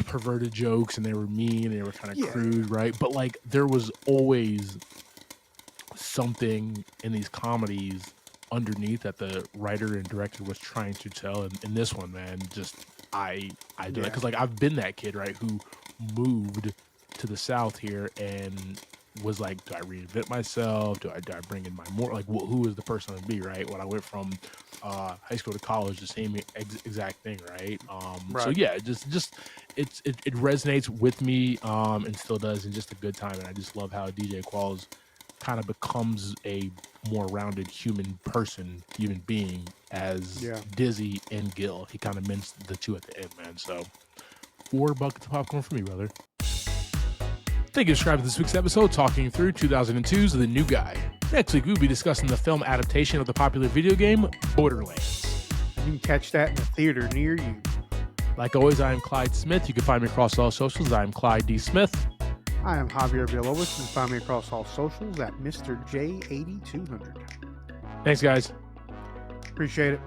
perverted jokes and they were mean and they were kind of Yeah. crude, right? But like there was always something in these comedies underneath that the writer and director was trying to tell. And in this one, man, just I do it because like I've been that kid, right, who moved to the South here and was like, do I reinvent myself? Do I bring in my more like who is the person to be, right? When I went from high school to college, the same exact thing, right? So yeah, it resonates with me and still does, and just a good time. And I just love how DJ Qualls kind of becomes a more rounded human being as Dizzy and Gil. He kind of minced the two at the end, man. So 4 buckets of popcorn for me, brother. Thank you for subscribing to this week's episode, talking through 2002's The New Guy. Next week, we'll be discussing the film adaptation of the popular video game, Borderlands. You can catch that in a theater near you. Like always, I am Clyde Smith. You can find me across all socials. I am Clyde D. Smith. I am Javier Villalobos. You can find me across all socials at Mr. J8200. Thanks, guys. Appreciate it.